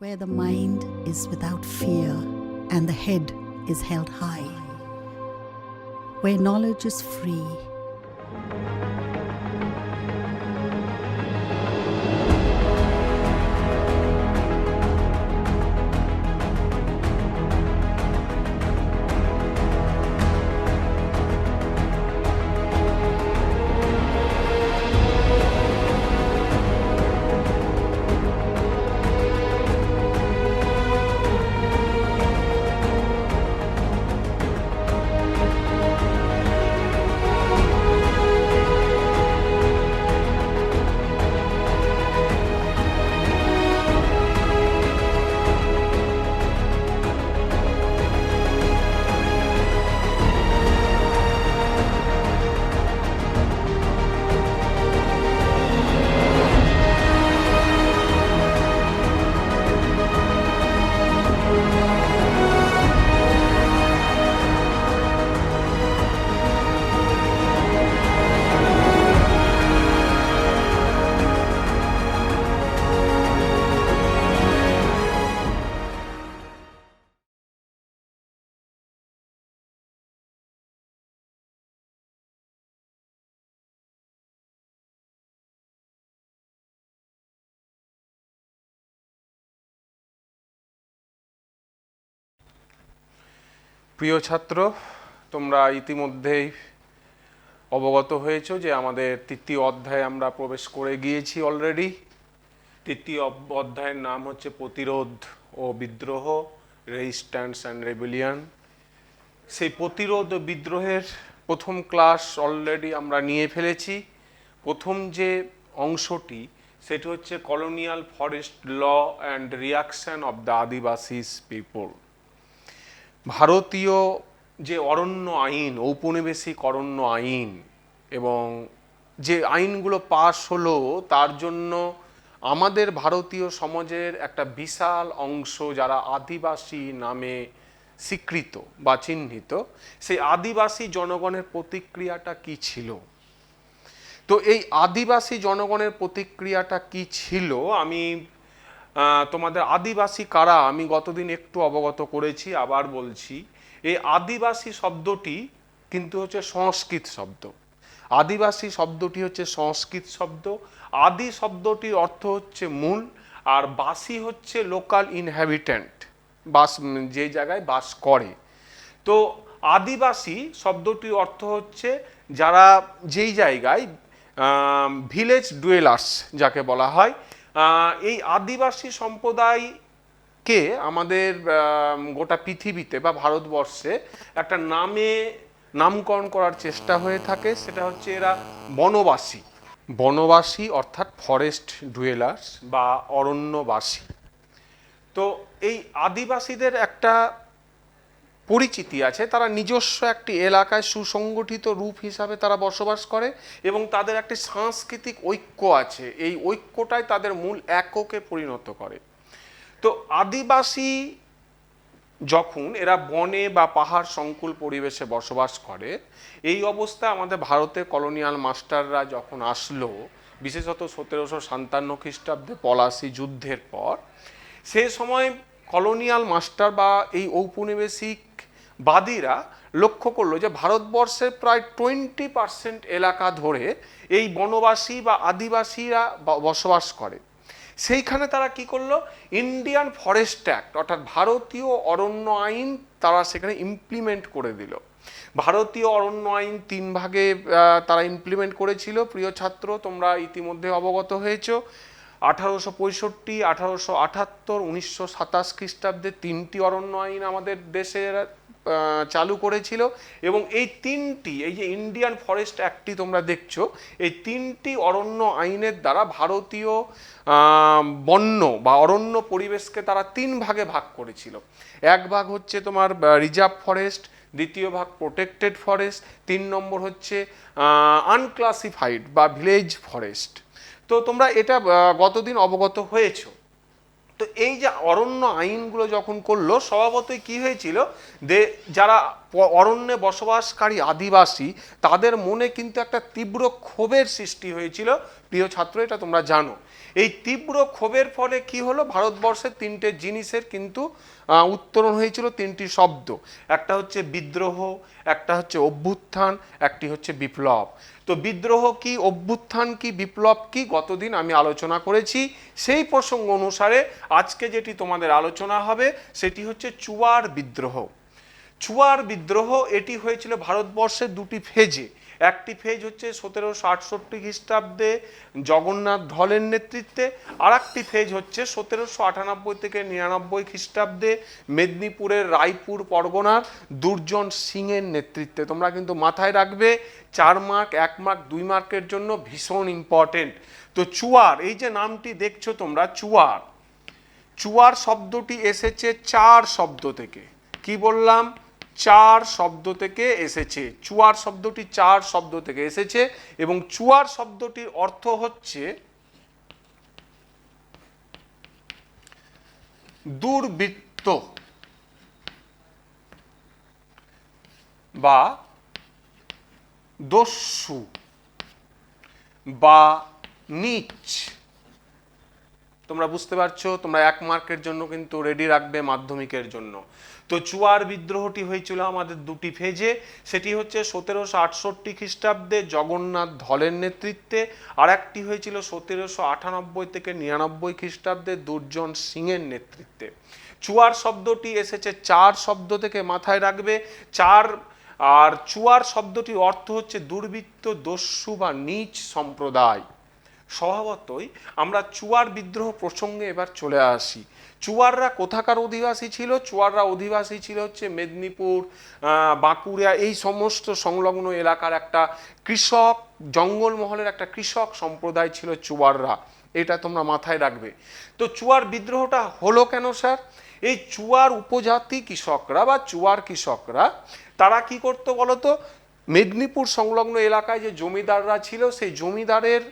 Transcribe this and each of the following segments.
where the mind is without fear and the head is held high, where knowledge is free. প্রিয় ছাত্র, তোমরা ইতিমধ্যেই অবগত হয়েছো যে আমাদের তৃতীয় অধ্যায়ে আমরা প্রবেশ করে গিয়েছি অলরেডি। তৃতীয় অধ্যায়ের নাম হচ্ছে প্রতিরোধ ও বিদ্রোহ, রেজিস্ট্যান্স অ্যান্ড রেবেলিয়ন। সেই প্রতিরোধ ও বিদ্রোহের প্রথম ক্লাস অলরেডি আমরা নিয়ে ফেলেছি। প্রথম যে অংশটি সেটি হচ্ছে colonial forest law and reaction of the Adivasis people. ভারতীয় যে অরণ্য আইন, ঔপনিবেশিক অরণ্য আইন এবং যে আইনগুলো পাশ হলো তার জন্য আমাদের ভারতীয় সমাজের একটা বিশাল অংশ যারা আদিবাসী নামে স্বীকৃত বা চিহ্নিত, সেই আদিবাসী জনগণের প্রতিক্রিয়াটা কি ছিল। তো এই আদিবাসী জনগণের প্রতিক্রিয়াটা কি ছিল, আমি তোমাদের আদিবাসী কারা আমি গতদিন একটু অবগত করেছি, আবার বলছি। এই আদিবাসী শব্দটি কিন্তু হচ্ছে সংস্কৃত শব্দ। আদিবাসী শব্দটি হচ্ছে সংস্কৃত শব্দ। আদি শব্দটির অর্থ হচ্ছে মূল, আর বাসী হচ্ছে লোকাল ইনহ্যাবিট্যান্ট, বাস যে জায়গায় বাস করে। তো আদিবাসী শব্দটির অর্থ হচ্ছে যারা যেই জায়গায় ভিলেজ ডুয়েলার্স যাকে বলা হয়। এই আদিবাসী সম্প্রদায়কে আমাদের গোটা পৃথিবীতে বা ভারতবর্ষে একটা নামকরণ করার চেষ্টা হয়ে থাকে, সেটা হচ্ছে এরা বনবাসী। বনবাসী অর্থাৎ ফরেস্ট ডুয়েলার্স বা অরণ্যবাসী। তো এই আদিবাসীদের একটা পরিচিতি আছে, তারা নিজস্ব একটি এলাকায় সুসংগঠিত রূপ হিসাবে তারা বসবাস করে এবং তাদের একটি সাংস্কৃতিক ঐক্য আছে। এই ঐক্যটাই তাদের মূল এককে পরিণত করে। তো আদিবাসী যখন এরা বনে বা পাহাড় সংকুল পরিবেশে বসবাস করে, এই অবস্থায় আমাদের ভারতের কলোনিয়াল মাস্টাররা যখন আসলো, বিশেষত 1757 খ্রিস্টাব্দে পলাশী যুদ্ধের পর, সেই সময় কলোনিয়াল মাস্টার বা এই ঔপনিবেশিক বাদীরা লক্ষ্য করলো যে ভারতবর্ষের প্রায় 20% এলাকা ধরে এই বনবাসী বা আদিবাসীরা বসবাস করে। সেইখানে তারা কি করলো, ইন্ডিয়ান ফরেস্ট অ্যাক্ট অর্থাৎ ভারতীয় অরণ্য আইন তারা সেখানে ইমপ্লিমেন্ট করে দিল। ভারতীয় অরণ্য আইন 3 ভাগে তারা ইমপ্লিমেন্ট করেছিল। প্রিয় ছাত্র, তোমরা ইতিমধ্যে অবগত হয়েছো। 1865, 1878, 1927 খ্রিস্টাব্দে 3টি অরণ্য আইন আমাদের দেশে চালু করেছিল এবং এই যে ইন্ডিয়ান ফরেস্ট অ্যাক্টটি তোমরা দেখছো, এই 3টি অরণ্য আইনের দ্বারা ভারতীয় বন্য বা অরণ্য পরিবেশকে তারা 3 ভাগে ভাগ করেছিল। এক ভাগ হচ্ছে তোমার রিজার্ভ ফরেস্ট, দ্বিতীয় ভাগ প্রোটেক্টেড ফরেস্ট, 3 নম্বর হচ্ছে আনক্লাসিফাইড বা ভিলেজ ফরেস্ট। তো তোমরা এটা গতদিন অবগত হয়েছো। তো এই যে অরণ্য আইনগুলো যখন করলো, স্বভাবতই কি হয়েছিল, যারা অরণ্যে বসবাসকারী আদিবাসী, তাদের মনে কিন্তু একটা তীব্র ক্ষোভের সৃষ্টি হয়েছিল। প্রিয় ছাত্র, এটা তোমরা জানো। এই তীব্র ক্ষোভের ফলে কি হলো, ভারতবর্ষের তিনটে জিনিসের কিন্তু উত্তরণ হয়েছিল, তিনটি শব্দ। একটা হচ্ছে বিদ্রোহ, একটা হচ্ছে অভ্যুত্থান, একটি হচ্ছে বিপ্লব। তো বিদ্রোহ কি, অভ্যুত্থান কি, বিপ্লব কি, গতদিন আমি আলোচনা করেছি। সেই প্রসঙ্গ অনুসারে আজকে যেটি তোমাদের আলোচনা হবে সেটি হচ্ছে চুয়ার বিদ্রোহ। চুয়ার বিদ্রোহ এটি হয়েছিল ভারতবর্ষের দুটি ফেজে। একটি ফেজ হচ্ছে 1768 খ্রিস্টাব্দে জগন্নাথ ধলের নেতৃত্বে, আর একটি ফেজ হচ্ছে 1798 থেকে 99 খ্রিস্টাব্দে মেদিনীপুরের রায়পুর পরগনার দুর্জন সিংয়ের নেতৃত্বে। তোমরা কিন্তু মাথায় রাখবে, 4 মার্ক, 1 মার্ক, 2 মার্কের জন্য ভীষণ ইম্পর্টেন্ট। তো চুয়ার, এই যে নামটি দেখছো তোমরা, চুয়ার, চুয়ার শব্দটি এসেছে 4 শব্দ থেকে। কি বললাম? 4 শব্দ থেকে এসেছে। চুয়ার শব্দটি 4 শব্দ থেকে এসেছে এবং চুয়ার শব্দটির অর্থ হচ্ছে দুর্বৃত্ত বা দস্যু বা নীচ। তোমরা বুঝতে পারছো, তোমরা 1 মার্কের জন্য কিন্তু রেডি রাখবে মাধ্যমিকের জন্য। তো চুয়ার বিদ্রোহটি হয়েছিল আমাদের দুটি ফেজে। সেটি হচ্ছে 1768 খ্রিস্টাব্দে জগন্নাথ ধলের নেতৃত্বে, আর একটি হয়েছিল 1798 থেকে 99 খ্রিস্টাব্দে দুর্জন সিংয়ের নেতৃত্বে। চুয়ার শব্দটি এসেছে 4 শব্দ থেকে, মাথায় রাখবে 4। আর চুয়ার শব্দটির অর্থ হচ্ছে দুর্বৃত্ত, দস্যু বা নীচ সম্প্রদায়। স্বভাবতই আমরা চুয়ার বিদ্রোহ প্রসঙ্গে এবার চলে আসি। চুয়াররা কোথাকার অধিবাসী ছিল? চুয়াররা অধিবাসী ছিল হচ্ছে মেদিনীপুর, বাঁকুড়া, এই সমস্ত সংলগ্ন এলাকার একটা কৃষক, জঙ্গলমহলের একটা কৃষক সম্প্রদায় ছিল চুয়াররা। এটা তোমরা মাথায় রাখবে। তো চুয়ার বিদ্রোহটা হলো কেন স্যার? এই চুয়ার উপজাতি কৃষকরা বা চুয়ার কৃষকরা তারা কি করতো বলতো? মেদিনীপুর সংলগ্ন এলাকায় যে জমিদাররা ছিল, সেই জমিদারের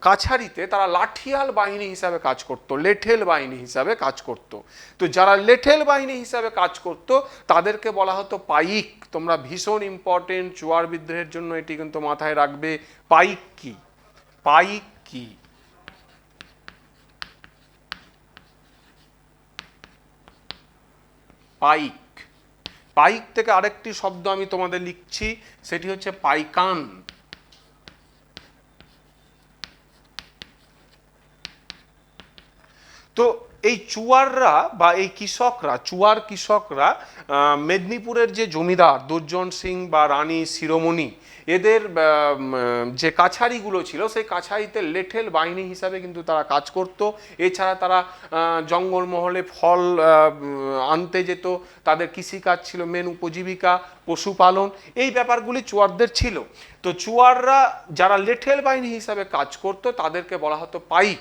কাছারিতে তারা লাঠিয়াল বাহিনী হিসাবে কাজ করত, লেঠেল বাহিনী হিসাবে কাজ করত। তো যারা লেঠেল বাহিনী হিসাবে কাজ করত তাদেরকে বলা হতো পাইক। তোমরা ভীষণ ইম্পর্টেন্ট চুয়ার বিদ্রোহের জন্য এটি কিন্তু মাথায় রাখবে। পাইক কি? পাইক কি? পাইক, পাইক থেকে আরেকটি শব্দ আমি তোমাদের লিখছি, সেটি হচ্ছে পাইকান। তো এই চুয়াররা বা এই কৃষকরা, চুয়ার কৃষকরা মেদিনীপুরের যে জমিদার দুর্জন সিং বা রানী শিরোমণি, এদের যে কাছারিগুলো ছিল সেই কাছারিতে লেঠেল বাহিনী হিসাবে কিন্তু তারা কাজ করত। এছাড়া তারা জঙ্গলমহলে ফল আনতে যেত, তাদের কৃষিকাজ ছিল মেন উপজীবিকা, পশুপালন, এই ব্যাপারগুলি চুয়ারদের ছিল। তো চুয়াররা যারা লেঠেল বাহিনী হিসাবে কাজ করত তাদেরকে বলা হতো পাইক।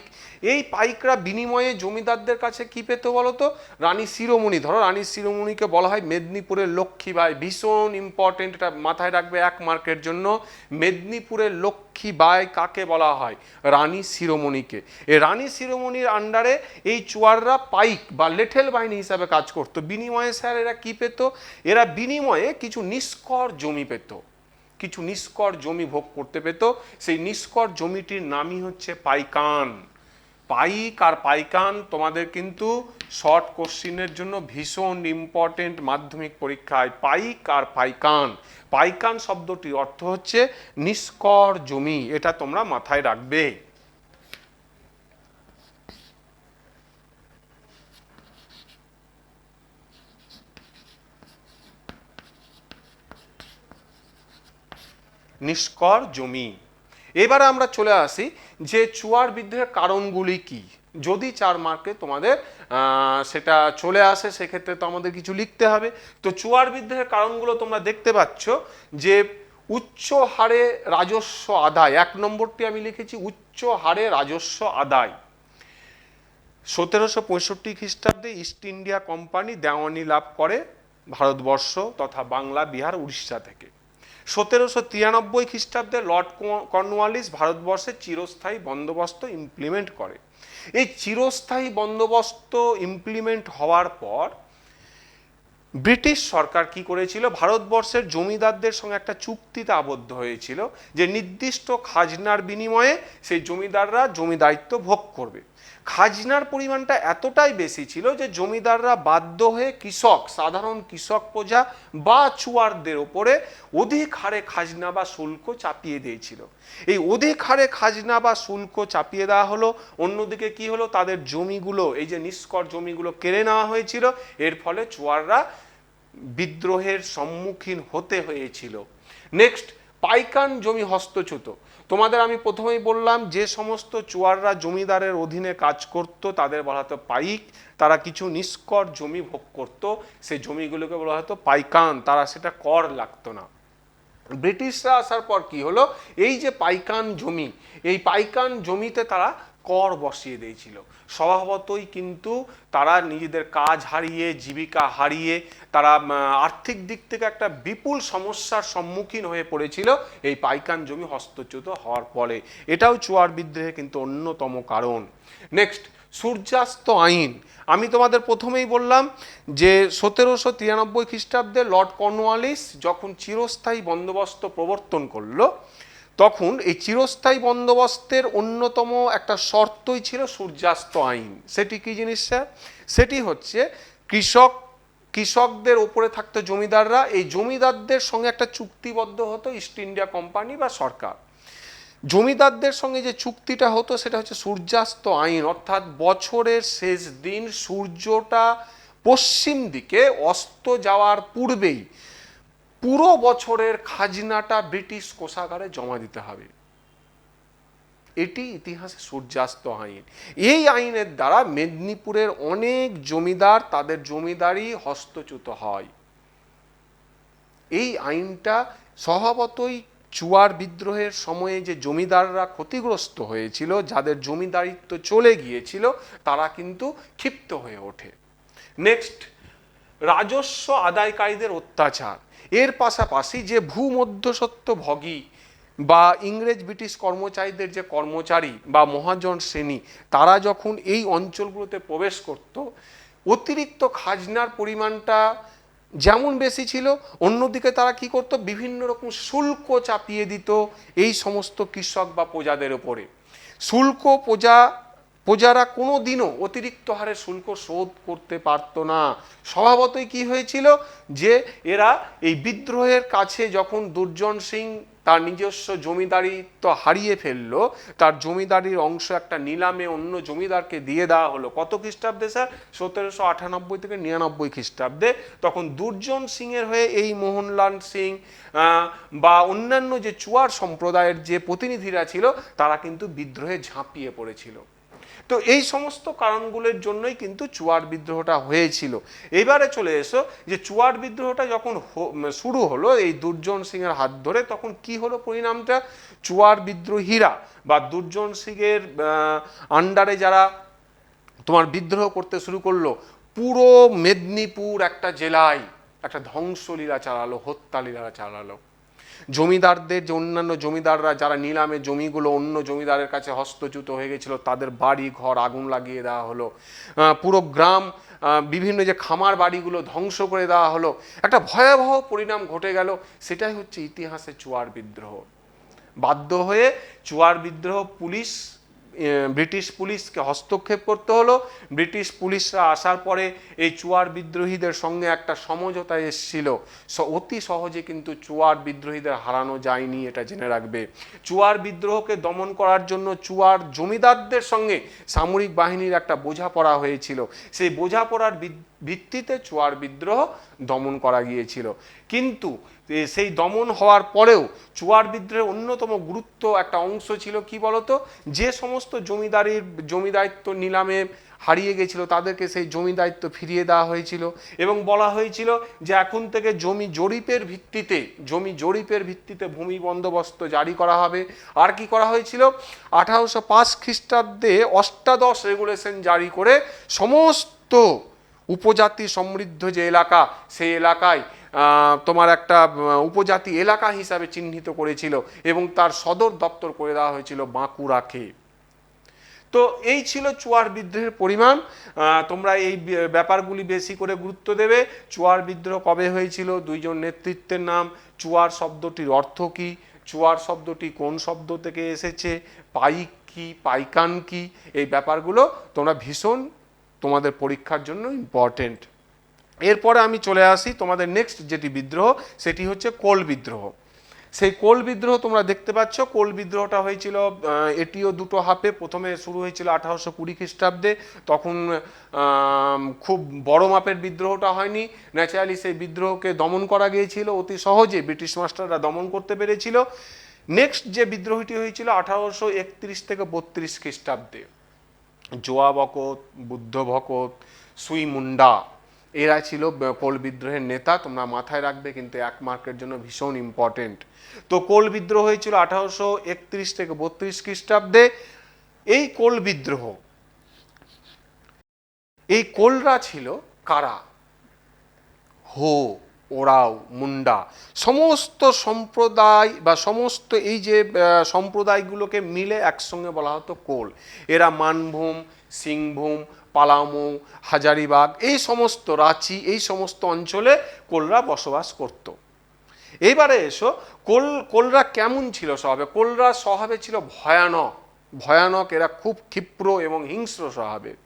এই পাইকরা বিনিময়ে জমিদারদের কাছে কি পেত বলতো? রানী শিরোমণি। ধরো রানী শিরোমণিকে বলা হয় মেদিনীপুরের লক্ষ্মীবাই। ভীষণ ইম্পর্টেন্ট, এটা মাথায় রাখবে 1 মার্কের জন্য। মেদিনীপুরের লক্ষ্মীবাই কাকে বলা হয়? রানী শিরোমণিকে। এই রানী শিরোমণির আন্ডারে এই চুয়াররা পাইক বা লেঠেল বাহিনী হিসাবে কাজ করত। বিনিময়ে স্যার এরা কি পেত? এরা বিনিময়ে কিছু নিষ্কর জমি পেত, কিছু নিষ্কর জমি ভোগ করতে পেত। সেই নিষ্কর জমিটির নামই হচ্ছে পাইকান। পাইক আর পাইকান তোমাদের কিন্তু শর্ট কোশ্চিনের জন্য ভীষণ ইম্পর্টেন্ট মাধ্যমিক পরীক্ষায়। পাইক আর পাইকান, পাইকান শব্দটির অর্থ হচ্ছে নিষ্কর জমি, এটা তোমরা মাথায় রাখবে। নিষ্কর জমি। এবারে আমরা চলে আসি যে চুয়ার বিদ্রোহের কারণগুলি কি। যদি 4 মার্কে তোমাদের সেটা চলে আসে সেক্ষেত্রে তো আমাদের কিছু লিখতে হবে। তো চুয়ার বিদ্রোহের কারণগুলো তোমরা দেখতে পাচ্ছ যে উচ্চ হারে রাজস্ব আদায়। 1 নম্বরটি আমি লিখেছি উচ্চ হারে রাজস্ব আদায়। 1765 খ্রিস্টাব্দে ইস্ট ইন্ডিয়া কোম্পানি দেওয়ানি লাভ করে ভারতবর্ষ তথা বাংলা, বিহার, উড়িষ্যা থেকে। 1793 খ্রিস্টাব্দে লর্ড কর্নওয়ালিস ভারতবর্ষে চিরস্থায়ী বন্দোবস্ত ইমপ্লিমেন্ট করে। এই চিরস্থায়ী বন্দোবস্ত ইমপ্লিমেন্ট হওয়ার পর ব্রিটিশ সরকার কি করেছিল, ভারতবর্ষের জমিদারদের সঙ্গে একটা চুক্তিতে আবদ্ধ হয়েছিল যে নির্দিষ্ট খাজনার বিনিময়ে সেই জমিদাররা জমি দায়িত্ব ভোগ করবে। খাজনার পরিমাণটা এতটাই বেশি ছিল যে জমিদাররা বাধ্য হয়ে কৃষক, সাধারণ কৃষক প্রজা বা চুয়ারদের ওপরে অধিক হারে খাজনা বা শুল্ক চাপিয়ে দিয়েছিল। এই অধিক হারে খাজনা বা শুল্ক চাপিয়ে দেওয়া হলো। অন্যদিকে কি হলো, তাদের জমিগুলো, এই যে নিষ্কর জমিগুলো কেড়ে নেওয়া হয়েছিল, এর ফলে চুয়াররা বিদ্রোহের সম্মুখীন হতে হয়েছিল। নেক্সট, পাইকান জমি হস্তচ্যুত। তোমাদের আমি প্রথমেই বললাম যে সমস্ত চুয়াররা জমিদারের অধীনে কাজ করত তাদের বলা হতো পাইক, তারা কিছু নিষ্কর জমি ভোগ করত, সেই জমিগুলোকে বলা হতো পাইকান, তারা সেটা কর লাগতো না। ব্রিটিশরা আসার পর কি হলো, এই যে পাইকান জমি, এই পাইকান জমিতে তারা কর বসিয়ে দিয়েছিল। স্বভাবতই কিন্তু তারা নিজেদের কাজ হারিয়ে, জীবিকা হারিয়ে, তারা আর্থিক দিক থেকে একটা বিপুল সমস্যার সম্মুখীন হয়ে পড়েছিল এই পাইকান জমি হস্তচ্যুত হওয়ার ফলে। এটাও চুয়ার বিদ্রোহে কিন্তু অন্যতম কারণ। নেক্সট, সূর্যাস্ত আইন। আমি তোমাদের প্রথমেই বললাম যে 1793 খ্রিস্টাব্দে লর্ড কর্নওয়ালিস যখন চিরস্থায়ী বন্দোবস্ত প্রবর্তন করলো, তখন এই চিরস্থায়ী বন্দোবস্তের অন্যতম একটা শর্তই ছিল সূর্যাস্ত আইন। সেটি কি জিনিস স্যার? সেটি হচ্ছে কৃষকদের ওপরে থাকতো জমিদাররা, এই জমিদারদের সঙ্গে একটা চুক্তিবদ্ধ হতো ইস্ট ইন্ডিয়া কোম্পানি বা সরকার। জমিদারদের সঙ্গে যে চুক্তিটা হতো সেটা হচ্ছে সূর্যাস্ত আইন, অর্থাৎ বছরের শেষ দিন সূর্যটা পশ্চিম দিকে অস্ত যাওয়ার পূর্বেই পুরো বছরের খাজনাটা ব্রিটিশ কোষাগারে জমা দিতে হবে। এটি ইতিহাসে সূর্যাস্ত আইন। এই আইনের দ্বারা মেদিনীপুরের অনেক জমিদার তাদের জমিদারি হস্তচ্যুত হয়। এই আইনটা স্বভাবতই চুয়ার বিদ্রোহের সময়ে যে জমিদাররা ক্ষতিগ্রস্ত হয়েছিল, যাদের জমিদারিত্ব চলে গিয়েছিল, তারা কিন্তু ক্ষিপ্ত হয়ে ওঠে। নেক্সট, রাজস্ব আদায়কারীদের অত্যাচার। এর পাশাপাশি যে ভূমধ্যস্বত্বভোগী বা ইংরেজ ব্রিটিশ কর্মচারীদের যে কর্মচারী বা মহাজন শ্রেণী, তারা যখন এই অঞ্চলগুলোতে প্রবেশ করত, অতিরিক্ত খাজনার পরিমাণটা যেমন বেশি ছিল, অন্যদিকে তারা কি করত, বিভিন্ন রকম শুল্ক চাপিয়ে দিত এই সমস্ত কৃষক বা প্রজাদের ওপরে। শুল্ক প্রজারা কোনো দিনও অতিরিক্ত হারে শুল্ক শোধ করতে পারত না। স্বভাবতই কি হয়েছিল যে এরা এই বিদ্রোহের কাছে যখন দুর্জন সিং তার নিজস্ব জমিদারিত্ব হারিয়ে ফেললো, তার জমিদারির অংশ একটা নিলামে অন্য জমিদারকে দিয়ে দেওয়া হলো। কত খ্রিস্টাব্দে স্যার? 1798 থেকে 99 খ্রিস্টাব্দে। তখন দুর্জন সিংয়ের হয়ে এই মোহনলাল সিং বা অন্যান্য যে চুয়ার সম্প্রদায়ের যে প্রতিনিধিরা ছিল, তারা কিন্তু বিদ্রোহে ঝাঁপিয়ে পড়েছিল। তো এই সমস্ত কারণগুলোর জন্যই কিন্তু চুয়ার বিদ্রোহটা হয়েছিল। এবারে চলে এসো যে চুয়ার বিদ্রোহটা যখন শুরু হলো এই দুর্জন সিংয়ের হাত ধরে, তখন কি হলো পরিণামটা? চুয়ার বিদ্রোহীরা বা দুর্জন সিংয়ের আন্ডারে যারা তোমার বিদ্রোহ করতে শুরু করলো, পুরো মেদিনীপুর একটা জেলায় একটা ধ্বংসলীলা চালালো, হত্যালীলা চালালো। জমিদারদের যে অন্যান্য জমিদাররা যারা নিলামে জমিগুলো অন্য জমিদারের কাছে হস্তচ্যুত হয়ে গেছিল, তাদের বাড়ি ঘর আগুন লাগিয়ে দেওয়া হলো। পুরো গ্রাম, বিভিন্ন যে খামার বাড়িগুলো ধ্বংস করে দেওয়া হলো। একটা ভয়াবহ পরিণাম ঘটে গেল। সেটাই হচ্ছে ইতিহাসে চুয়ার বিদ্রোহ। বাধ্য হয়ে চুয়ার বিদ্রোহ ব্রিটিশ পুলিশকে হস্তক্ষেপ করতে হলো। ব্রিটিশ পুলিশরা আসার পরে এই চুয়ার বিদ্রোহীদের সঙ্গে একটা সমঝোতা এসেছিল। অতি সহজে কিন্তু চুয়ার বিদ্রোহীদের হারানো যায়নি, এটা জেনে রাখবে। চুয়ার বিদ্রোহকে দমন করার জন্য চুয়ার জমিদারদের সঙ্গে সামরিক বাহিনীর একটা বোঝাপড়া হয়েছিল। সেই বোঝাপড়ার ভিত্তিতে চুয়ার বিদ্রোহ দমন করা গিয়েছিল। কিন্তু সেই দমন হওয়ার পরেও চুয়ার বিদ্রোহের অন্যতম গুরুত্ব একটা অংশ ছিল কি বলতো, যে সমস্ত জমিদারিত্ব নিলামে হারিয়ে গেছিল তাদেরকে সেই জমিদারিত্ব ফিরিয়ে দেওয়া হয়েছিল এবং বলা হয়েছিল যে এখন থেকে জমি জরিপের ভিত্তিতে ভূমি বন্দোবস্ত জারি করা হবে। আর কি করা হয়েছিল, 1805 খ্রিস্টাব্দে অষ্টাদশ রেগুলেশন জারি করে সমস্ত উপজাতি সমৃদ্ধ যে এলাকা, সেই এলাকায় তোমার একটা উপজাতি এলাকা হিসাবে চিহ্নিত করেছিল এবং তার সদর দপ্তর করে দেওয়া হয়েছিল বাঁকুড়াকে। তো এই ছিল চুয়ার বিদ্রোহের পরিমাণ। তোমরা এই ব্যাপারগুলি বেশি করে গুরুত্ব দেবে। চুয়ার বিদ্রোহ কবে হয়েছিল, দুইজন নেতৃত্বের নাম, চুয়ার শব্দটির অর্থ কী, চুয়ার শব্দটি কোন শব্দ থেকে এসেছে, পাইক কি, পাইকান কি, এই ব্যাপারগুলো তোমরা ভীষণ তোমাদের পরীক্ষার জন্য ইম্পর্টেন্ট। এরপরে আমি চলে আসি তোমাদের নেক্সট যেটি বিদ্রোহ, সেটি হচ্ছে কোল বিদ্রোহ। সেই কোল বিদ্রোহ তোমরা দেখতে পাচ্ছ, কোল বিদ্রোহটা হয়েছিল, এটিও দুটো হাফে। প্রথমে শুরু হয়েছিল 1820 খ্রিস্টাব্দে, তখন খুব বড় মাপের বিদ্রোহটা হয়নি। ন্যাচারালি সেই বিদ্রোহকে দমন করা গিয়েছিল, অতি সহজে ব্রিটিশ মাস্টাররা দমন করতে পেরেছিল। নেক্সট যে বিদ্রোহটি হয়েছিল 1831 থেকে 32 খ্রিস্টাব্দে, জোয়া বকত, বুদ্ধ ভকত, সুই মুন্ডা, এরা ছিল কোল বিদ্রোহের নেতা। তোমরা মাথায় রাখবে, কিন্তু 1 মার্কের জন্য ভীষণ ইম্পর্টেন্ট। তো কোল বিদ্রোহ হয়েছিল 1831 থেকে 32 খ্রিস্টাব্দে। এই কোল বিদ্রোহ, এই কোলরা ছিল কারা? হো, ওরাও, মুন্ডা, সমস্ত সম্প্রদায় বা সমস্ত এই যে সম্প্রদায়গুলোকে মিলে একসঙ্গে বলা হতো কোল। এরা মানভূম, সিংভূম, পালামৌ, হাজারিবাগ, এই সমস্ত রাঁচি, এই সমস্ত অঞ্চলে কোলরা বসবাস করত। এইবারে এসো, কোলরা কেমন ছিল স্বভাবে? কোলরা স্বভাবে ছিল ভয়ানক, ভয়ানক। এরা খুব ক্ষিপ্র এবং হিংস্র স্বভাবের।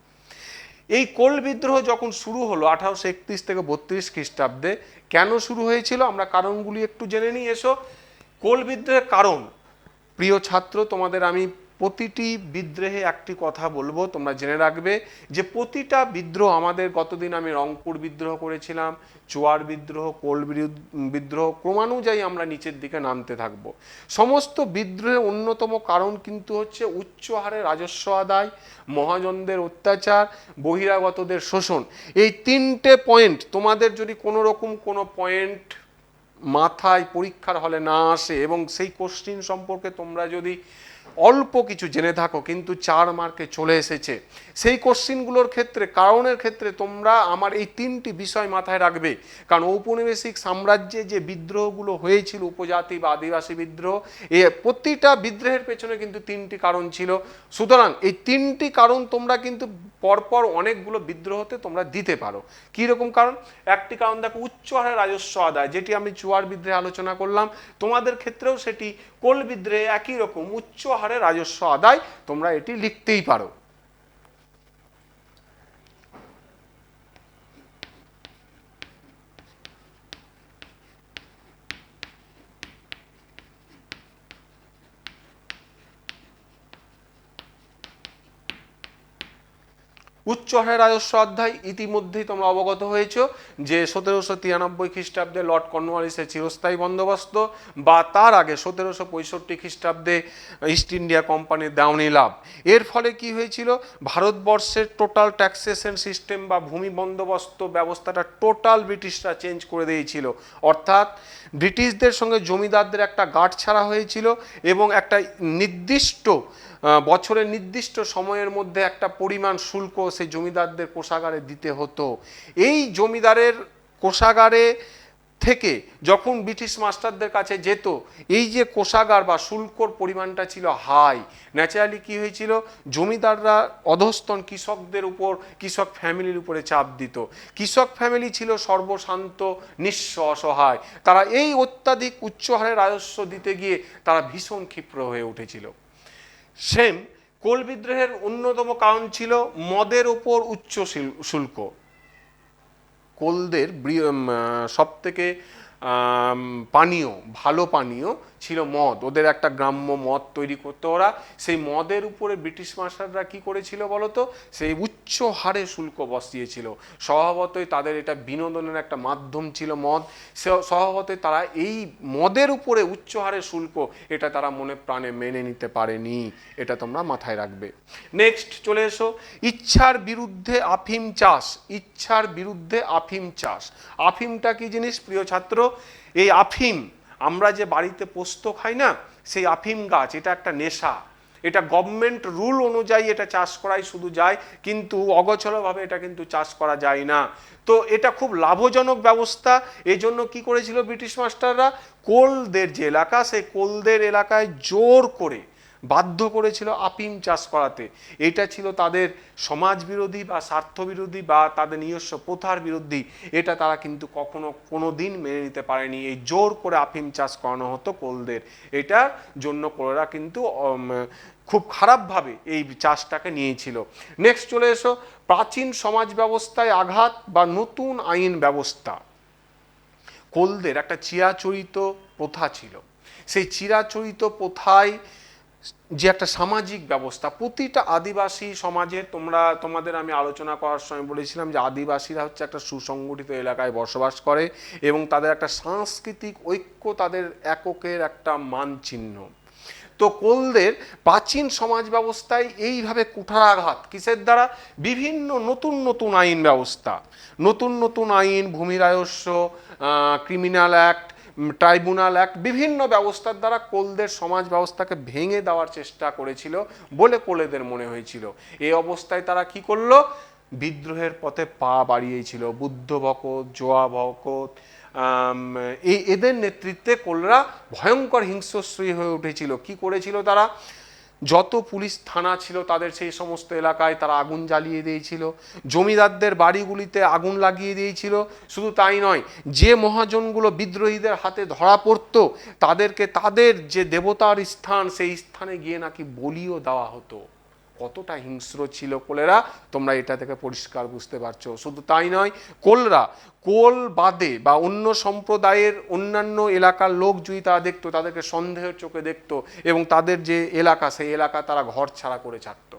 এই কোল বিদ্রোহ যখন শুরু হলো 1831 থেকে 32 খ্রিস্টাব্দে, কেন শুরু হয়েছিল আমরা কারণগুলি একটু জেনে নিই। এসো, কোল বিদ্রোহের কারণ, প্রিয় ছাত্র, তোমাদের আমি প্রতিটি বিদ্রোহে একটি কথা বলবো, তোমরা জেনে রাখবে যে প্রতিটা বিদ্রোহ, আমাদের গতদিন আমি রংপুর বিদ্রোহ করেছিলাম, চুয়ার বিদ্রোহ, কোল বিদ্রোহ, ক্রমানুযায়ী আমরা নিচের দিকে নামতে থাকবো। সমস্ত বিদ্রোহের অন্যতম কারণ কিন্তু হচ্ছে উচ্চ হারে রাজস্ব আদায়, মহাজনদের অত্যাচার, বহিরাগতদের শোষণ। এই 3টে পয়েন্ট তোমাদের যদি কোনো রকম কোনো পয়েন্ট মাথায় পরীক্ষার হলে না আসে এবং সেই কোশ্চিন সম্পর্কে তোমরা যদি অল্প কিছু জেনে থাকো কিন্তু 4 মার্কে চলে এসেছে, সেই কোশ্চিনগুলোর ক্ষেত্রে, কারণের ক্ষেত্রে তোমরা আমার এই 3টি বিষয় মাথায় রাখবে। কারণ ঔপনিবেশিক সাম্রাজ্যে যে বিদ্রোহগুলো হয়েছিল, উপজাতি বা আদিবাসী বিদ্রোহ, এ প্রতিটা বিদ্রোহের পেছনে কিন্তু 3টি কারণ ছিল। সুতরাং এই 3টি কারণ তোমরা কিন্তু পরপর অনেকগুলো বিদ্রোহতে তোমরা দিতে পারো। কী রকম কারণ? একটি কারণ দেখো, উচ্চ হারে রাজস্ব আদায়, যেটি আমি চুয়ার বিদ্রোহে আলোচনা করলাম, তোমাদের ক্ষেত্রেও সেটি কোল বিদ্রোহে একই রকম উচ্চ হারে রাজস্ব আদায়, তোমরা এটি লিখতেই পারো। উচ্চ হারে রাজস্ব অধ্যায় ইতিমধ্যেই তোমরা অবগত হয়েছ যে 1793 খ্রিস্টাব্দে লর্ড কর্নওয়ালিসের চিরস্থায়ী বন্দোবস্ত, বা তার আগে 1765 খ্রিস্টাব্দে ইস্ট ইন্ডিয়া কোম্পানির দেওয়ানি লাভ। এর ফলে কি হয়েছিল? ভারতবর্ষের টোটাল ট্যাক্সেশন সিস্টেম বা ভূমি বন্দোবস্ত ব্যবস্থাটা টোটাল ব্রিটিশরা চেঞ্জ করে দিয়েছিল। অর্থাৎ ব্রিটিশদের সঙ্গে জমিদারদের একটা গাঁট ছাড়া হয়েছিল এবং একটা নির্দিষ্ট বছরের নির্দিষ্ট সময়ের মধ্যে একটা পরিমাণ শুল্ক সেই জমিদারদের কোষাগারে দিতে হতো। এই জমিদারের কোষাগারে থেকে যখন ব্রিটিশ মাস্টারদের কাছে যেত, এই যে কোষাগার বা শুল্কর পরিমাণটা ছিল হাই, ন্যাচারালি কি হয়েছিল? জমিদাররা অধস্তন কৃষকদের উপর, কৃষক ফ্যামিলির উপরে চাপ দিত। কৃষক ফ্যামিলি ছিল সর্বশান্ত, নিঃস্ব, অসহায়। তারা এই অত্যাধিক উচ্চ হারে রাজস্ব দিতে গিয়ে তারা ভীষণ ক্ষিপ্র হয়ে উঠেছিল। সেম কোল বিদ্রোহের অন্যতম কারণ ছিল মদের ওপর উচ্চ শুল্ক। কোলদের সব থেকে পানীয়, ভালো পানীয় ছিল মদ। ওদের একটা গ্রাম্য মদ তৈরি করতো ওরা। সেই মদের উপরে ব্রিটিশ মাস্টাররা কি করেছিল বলতো? সেই উচ্চ হারে শুল্ক বসিয়েছিল। স্বভাবতই তাদের এটা বিনোদনের একটা মাধ্যম ছিল মদ। স্বভাবতই তারা এই মদের উপরে উচ্চ হারে শুল্ক, এটা তারা মনে প্রাণে মেনে নিতে পারেনি। এটা তোমরা মাথায় রাখবে। নেক্সট চলে এসো, ইচ্ছার বিরুদ্ধে আফিম চাষ। ইচ্ছার বিরুদ্ধে আফিম চাষ। আফিমটা কি জিনিস প্রিয় ছাত্র? এই আফিম আমরা যে বাড়িতে পোস্ত খাই না, সেই আফিম গাছ, এটা একটা নেশা। এটা গভর্নমেন্ট রুল অনুযায়ী এটা চাষ করাই শুধু যায়, কিন্তু অগোচরভাবে এটা কিন্তু চাষ করা যায় না। তো এটা খুব লাভজনক ব্যবস্থা। এই জন্য কি করেছিল ব্রিটিশ মাস্টাররা? কোলদের যে এলাকা, সেই কোলদের এলাকায় জোর করে বাধ্য করেছিল আফিম চাষ করাতে। এটা ছিল তাদের সমাজ বিরোধী বা স্বার্থ বিরোধী বা তাদের নিজস্ব প্রথার বিরোধী, এটা তারা কিন্তু কখনো কোনো দিন মেনে নিতে পারেনি। এই জোর করে আফিম চাষ করানো হতো কোলদের, এটার জন্য কোলেরা কিন্তু খুব খারাপভাবে এই চাষটাকে নিয়েছিল। নেক্সট চলে এসো প্রাচীন সমাজ ব্যবস্থায় আঘাত বা নতুন আইন ব্যবস্থা। কোলদের একটা চিরাচরিত প্রথা ছিল, সেই চিরাচরিত প্রথায় যে একটা সামাজিক ব্যবস্থা প্রতিটা আদিবাসী সমাজে, তোমাদের আমি আলোচনা করার সময় বলেছিলাম যে আদিবাসীরা হচ্ছে একটা সুসংগঠিত এলাকায় বসবাস করে এবং তাদের একটা সাংস্কৃতিক ঐক্য, তাদের এককের একটা মানচিহ্ন। তো কোলদের প্রাচীন সমাজ ব্যবস্থায় এইভাবে কুঠারাঘাত কিসের দ্বারা? বিভিন্ন নতুন নতুন আইন ব্যবস্থা, নতুন নতুন আইন, ভূমি রাজস্ব, ক্রিমিনাল অ্যাক্ট, ট্রাইব্যুনাল অ্যাক্ট, বিভিন্ন ব্যবস্থার দ্বারা কোলদের সমাজ ব্যবস্থাকে ভেঙে দেওয়ার চেষ্টা করেছিল বলে কোলেদের মনে হয়েছিল। এই অবস্থায় তারা কি করলো? বিদ্রোহের পথে পা বাড়িয়েছিল। বুদ্ধ ভকত, জোয়া ভকত, এদের নেতৃত্বে কোলরা ভয়ঙ্কর হিংস্রশ্রী হয়ে উঠেছিল। কি করেছিল তারা? যত পুলিশ থানা ছিল তাদের সেই সমস্ত এলাকায় তারা আগুন জ্বালিয়ে দিয়েছিল, জমিদারদের বাড়িগুলিতে আগুন লাগিয়ে দিয়েছিল। শুধু তাই নয়, যে মহাজনগুলো বিদ্রোহীদের হাতে ধরা পড়তো তাদেরকে তাদের যে দেবতার স্থান সেই স্থানে গিয়ে নাকি বলিও দেওয়া হতো। কতটা হিংস্র ছিল কোলেরা, তোমরা এটা থেকে পরিষ্কার বুঝতে পারছো। শুধু তাই নয়, কোলরা কোল বাদে বা অন্য সম্প্রদায়ের অন্যান্য এলাকার লোক যদি তারা দেখতো তাদেরকে সন্দেহের চোখে দেখতো এবং তাদের যে এলাকা সেই এলাকা তারা ঘর ছাড়া করে ছাড়তো।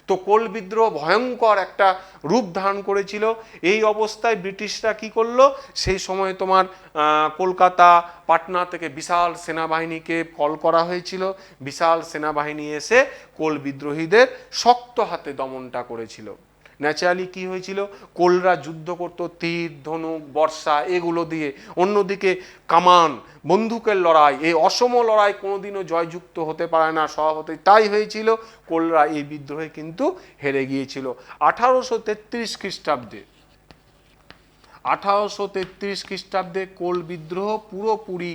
তো কোল বিদ্রোহ ভয়ঙ্কর একটা রূপ ধারণ করেছিল। এই অবস্থায় ব্রিটিশরা কি করলো? সেই সময় তোমার কলকাতা, পাটনা থেকে বিশাল সেনাবাহিনীকে কল করা হয়েছিল। বিশাল সেনাবাহিনী এসে কোল বিদ্রোহীদের শক্ত হাতে দমনটা করেছিল। ন্যাচারালি কি হয়েছিল? কোলরা যুদ্ধ করত তীর, ধনুক, বর্ষা এগুলো দিয়ে। অন্যদিকে কামান, বন্দুকের লড়াই, এই অসম লড়াই কোনোদিনও জয়যুক্ত হতে পারে না, স্বভাবতই তাই হয়েছিল। কোলরা এই বিদ্রোহে কিন্তু হেরে গিয়েছিল। 1833 খ্রিস্টাব্দে 1833 খ্রিস্টাব্দে কোল বিদ্রোহ পুরোপুরি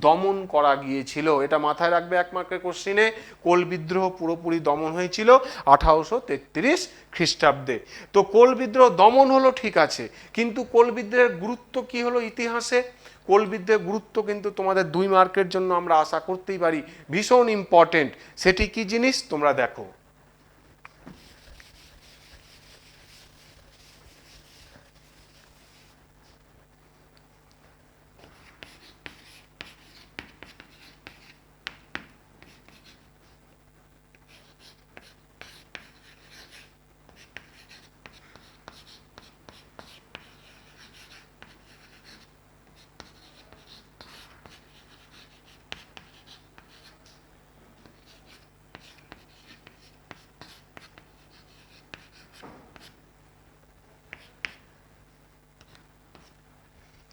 দমন করা গিয়েছিল। এটা মাথায় রাখবে এক মার্কের কোশ্চিনে। কোল বিদ্রোহ পুরোপুরি দমন হয়েছিল 1833 খ্রিস্টাব্দে। তো কোল বিদ্রোহ দমন হলো ঠিক আছে, কিন্তু কোল বিদ্রোহের গুরুত্ব কি হলো ইতিহাসে? কোল বিদ্রোহের গুরুত্ব কিন্তু তোমাদের 2 মার্কের জন্য আমরা আশা করতেই পারি ভীষণ ইম্পর্টেন্ট। সেটি কি জিনিস তোমরা দেখো।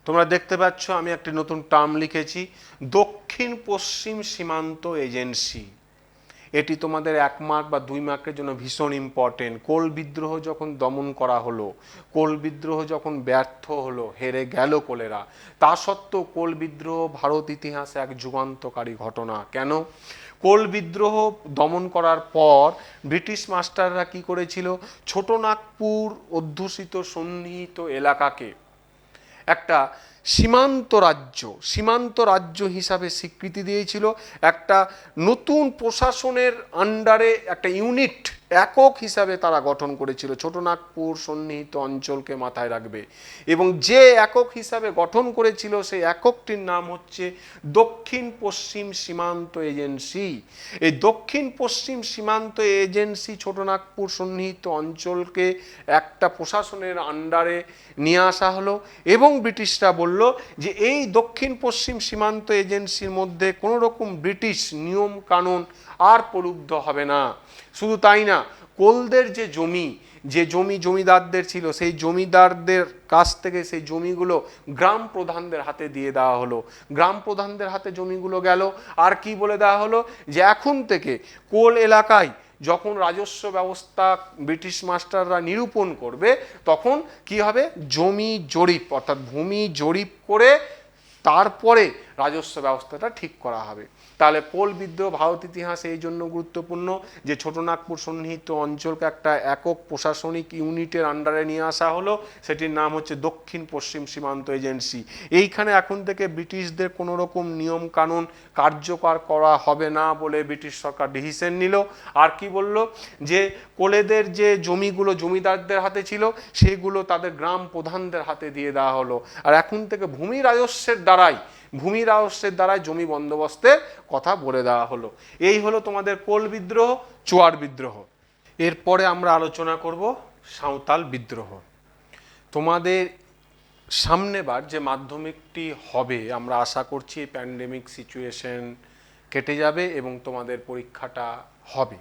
তোমরা দেখতে পাচ্ছ আমি একটি নতুন টার্ম লিখেছি, দক্ষিণ পশ্চিম সীমান্ত এজেন্সি। এটি তোমাদের 1 মার্ক বা 2 মার্কের জন্য ভীষণ ইম্পর্টেন্ট। কোল বিদ্রোহ যখন দমন করা হলো, কোল বিদ্রোহ যখন ব্যর্থ হলো, হেরে গেল কোলেরা, তা সত্ত্বেও কোল বিদ্রোহ ভারত ইতিহাসে এক যুগান্তকারী ঘটনা। কেন? কোল বিদ্রোহ দমন করার পর ব্রিটিশ মাস্টাররা কি করেছিল? ছোটনাগপুর অধ্যুষিত সন্নিহিত এলাকাকে একটা সীমান্ত রাজ্য হিসাবে স্বীকৃতি দিয়েছিল। একটা নতুন প্রশাসনের আন্ডারে একটা ইউনিট, একক হিসাবে তারা গঠন করেছিল। ছোটনাগপুর সন্নিহিত অঞ্চলকে মাথায় রাখবে। এবং যে একক হিসাবে গঠন করেছিল সেই এককটির নাম হচ্ছে দক্ষিণ পশ্চিম সীমান্ত এজেন্সি। এই দক্ষিণ পশ্চিম সীমান্ত এজেন্সি ছোটনাগপুর সন্নিহিত অঞ্চলকে একটা প্রশাসনের আন্ডারে নিয়ে আসা হলো এবং ব্রিটিশরা বলল যে এই দক্ষিণ পশ্চিম সীমান্ত এজেন্সির মধ্যে কোনো রকম ব্রিটিশ নিয়ম কানুন আর প্রলুব্ধ হবে না। শুধু তাই না, কোলদের যে জমিদারদের ছিল সেই জমিদারদের কাছ থেকে সেই জমিগুলো গ্রাম প্রধানদের হাতে দিয়ে দেওয়া হলো। গ্রাম প্রধানদের হাতে জমিগুলো গেল। আর কি বলে দেওয়া হলো? যে এখন থেকে কোল এলাকায় যখন রাজস্ব ব্যবস্থা ব্রিটিশ মাস্টাররা নিরূপণ করবে তখন কি হবে? জমি জরিপ অর্থাৎ ভূমি জরিপ করে তারপরে রাজস্ব ব্যবস্থাটা ঠিক করা হবে। তাহলে কোল বিদ্রোহ ভারত ইতিহাসে এই জন্য গুরুত্বপূর্ণ যে ছোটনাগপুর সন্নিহিত অঞ্চলকে একটা একক প্রশাসনিক ইউনিটের আন্ডারে নিয়ে আসা হলো, সেটির নাম হচ্ছে দক্ষিণ পশ্চিম সীমান্ত এজেন্সি। এইখানে এখন থেকে ব্রিটিশদের কোনো রকম নিয়ম কানুন কার্যকর করা হবে না বলে ব্রিটিশ সরকার ডিসিশন নিল। আর কি বলল, যে কোলেদের যে জমিগুলো জমিদারদের হাতে ছিল সেগুলো তাদের গ্রাম প্রধানদের হাতে দিয়ে দেওয়া হলো। আর এখন থেকে ভূমি রাজস্বের দ্বারাই জমি বন্দোবস্তের কথা বলে দেওয়া হলো। এই হলো তোমাদের কোল বিদ্রোহ, চোয়ার বিদ্রোহ। এরপরে আমরা আলোচনা করব সাঁওতাল বিদ্রোহ। তোমাদের সামনেবার যে মাধ্যমিকটি হবে, আমরা আশা করছি এই প্যান্ডেমিক সিচুয়েশন কেটে যাবে এবং তোমাদের পরীক্ষাটা হবে।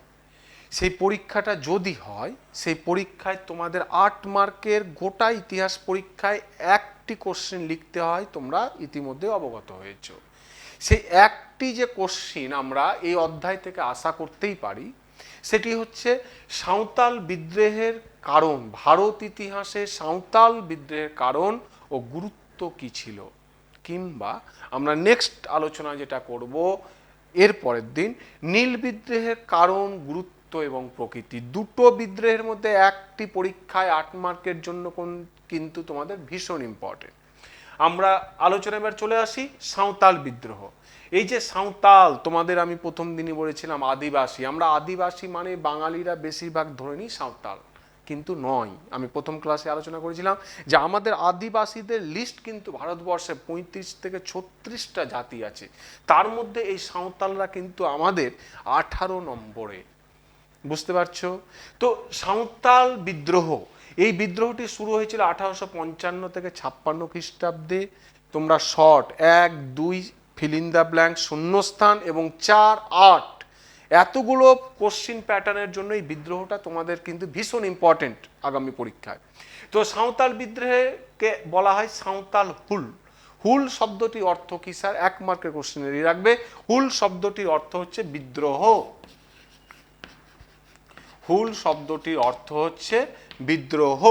সেই পরীক্ষাটা যদি হয়, সেই পরীক্ষায় তোমাদের 8 মার্কের গোটা ইতিহাস পরীক্ষায় একটি কোশ্চেন লিখতে হয়, তোমরা ইতিমধ্যে অবগত হয়েছ। সেই একটি যে কোশ্চেন আমরা এই অধ্যায় থেকে আশা করতেই পারি, সেটি হচ্ছে সাঁওতাল বিদ্রোহের কারণ, ভারত ইতিহাসে সাঁওতাল বিদ্রোহের কারণ ও গুরুত্ব কি ছিল। কিংবা আমরা নেক্সট আলোচনা যেটা করব এর পরের দিন, নীল বিদ্রোহের কারণ, গুরুত্ব এবং প্রকৃতি। দুটো বিদ্রোহের মধ্যে একটি পরীক্ষায় 8 মার্কের জন্য কিন্তু তোমাদের ভীষণ ইম্পর্টেন্ট। আমরা আলোচনা এবার চলে আসি সাঁওতাল বিদ্রোহ। এই যে সাঁওতাল, তোমাদের আমি প্রথম দিনই বলেছিলাম আদিবাসী, আমরা আদিবাসী মানে বাঙালিরা বেশিরভাগ ধরে নিই সাঁওতাল, কিন্তু নয়। আমি প্রথম ক্লাসে আলোচনা করেছিলাম যে আমাদের আদিবাসীদের লিস্ট কিন্তু ভারতবর্ষে 35 থেকে 36টা জাতি আছে, তার মধ্যে এই সাঁওতালরা কিন্তু আমাদের 18 নম্বরে। বুঝতে পারছো? তো সাঁওতাল বিদ্রোহ, এই বিদ্রোহটি শুরু হয়েছিল 1855 থেকে 56 খ্রিস্টাব্দে। তোমরা short 1, 2 fill in the blank, শূন্যস্থান এবং 4, 8 এতগুলো কোশ্চিন প্যাটার্নের জন্য এই বিদ্রোহটা তোমাদের কিন্তু ভীষণ ইম্পর্টেন্ট আগামী পরীক্ষায়। তো সাঁওতাল বিদ্রোহকে বলা হয় সাঁওতাল হুল। হুল শব্দটির অর্থ কি স্যার? 1 মার্কের কোশ্চেনেরই রাখবে। হুল শব্দটির অর্থ হচ্ছে বিদ্রোহ। হুল শব্দটির অর্থ হচ্ছে বিদ্রোহ।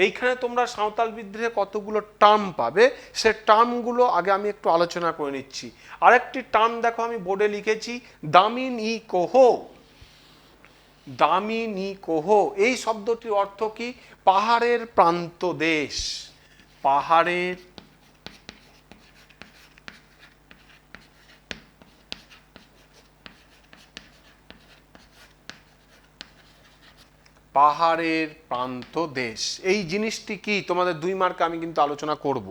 এইখানে তোমরা সাঁওতাল বিদ্রোহে কতগুলো টার্ম পাবে, সে টার্মগুলো আগে আমি একটু আলোচনা করে নিচ্ছি। আরেকটি টার্ম দেখো আমি বোর্ডে লিখেছি, দামিনী কোহ। দামিনী কোহ, এই শব্দটির অর্থ কি? পাহাড়ের প্রান্ত দেশ। পাহাড়ের পাহাড়ের প্রান্ত দেশ। এই জিনিসটি কি তোমাদের 2 মার্কে আমি কিন্তু আলোচনা করব।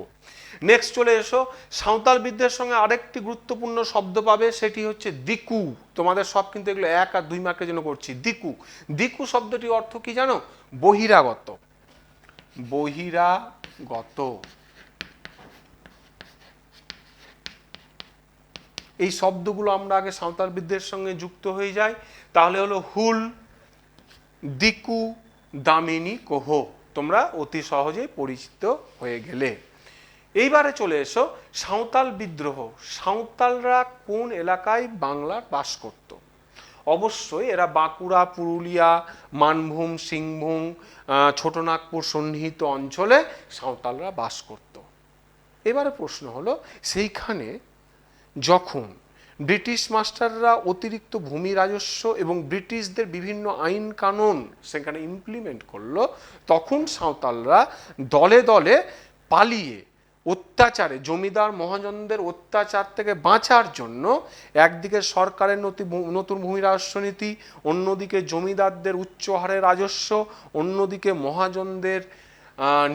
নেক্সট চলে এসো, সাঁওতাল বিদ্রোহের সঙ্গে আরেকটি গুরুত্বপূর্ণ শব্দ পাবে, সেটি হচ্ছে দিকু। তোমাদের সব কিন্তু এগুলো 1 আর 2 মার্কের জন্য করছি। দিকু, দিকু শব্দটির অর্থ কি জানো? বহিরাগত। বহিরাগত। এই শব্দগুলো আমরা আগে সাঁওতাল বিদ্রোহের সঙ্গে যুক্ত হয়ে যাই, তাহলে হলো হুল, দিকু, দামিনী কোহ, তোমরা অতি সহজেই পরিচিত হয়ে গেলে। এইবারে চলে এসো সাঁওতাল বিদ্রোহ। সাঁওতালরা কোন এলাকায় বাংলার বাস করত? অবশ্যই এরা বাঁকুড়া, পুরুলিয়া, মানভূম, সিংভূম, ছোটনাগপুর সন্নিহিত অঞ্চলে সাঁওতালরা বাস করত। এবারে প্রশ্ন হলো, সেইখানে যখন ব্রিটিশ মাস্টাররা অতিরিক্ত ভূমি রাজস্ব এবং ব্রিটিশদের বিভিন্ন আইন কানুন সেখানে ইমপ্লিমেন্ট করলো, তখন সাঁওতালরা দলে দলে পালিয়ে অত্যাচারে, জমিদার মহাজনদের অত্যাচার থেকে বাঁচার জন্য একদিকে সরকারের নতুন ভূমি রাজস্ব নীতি, অন্যদিকে জমিদারদের উচ্চ হারে রাজস্ব, অন্যদিকে মহাজনদের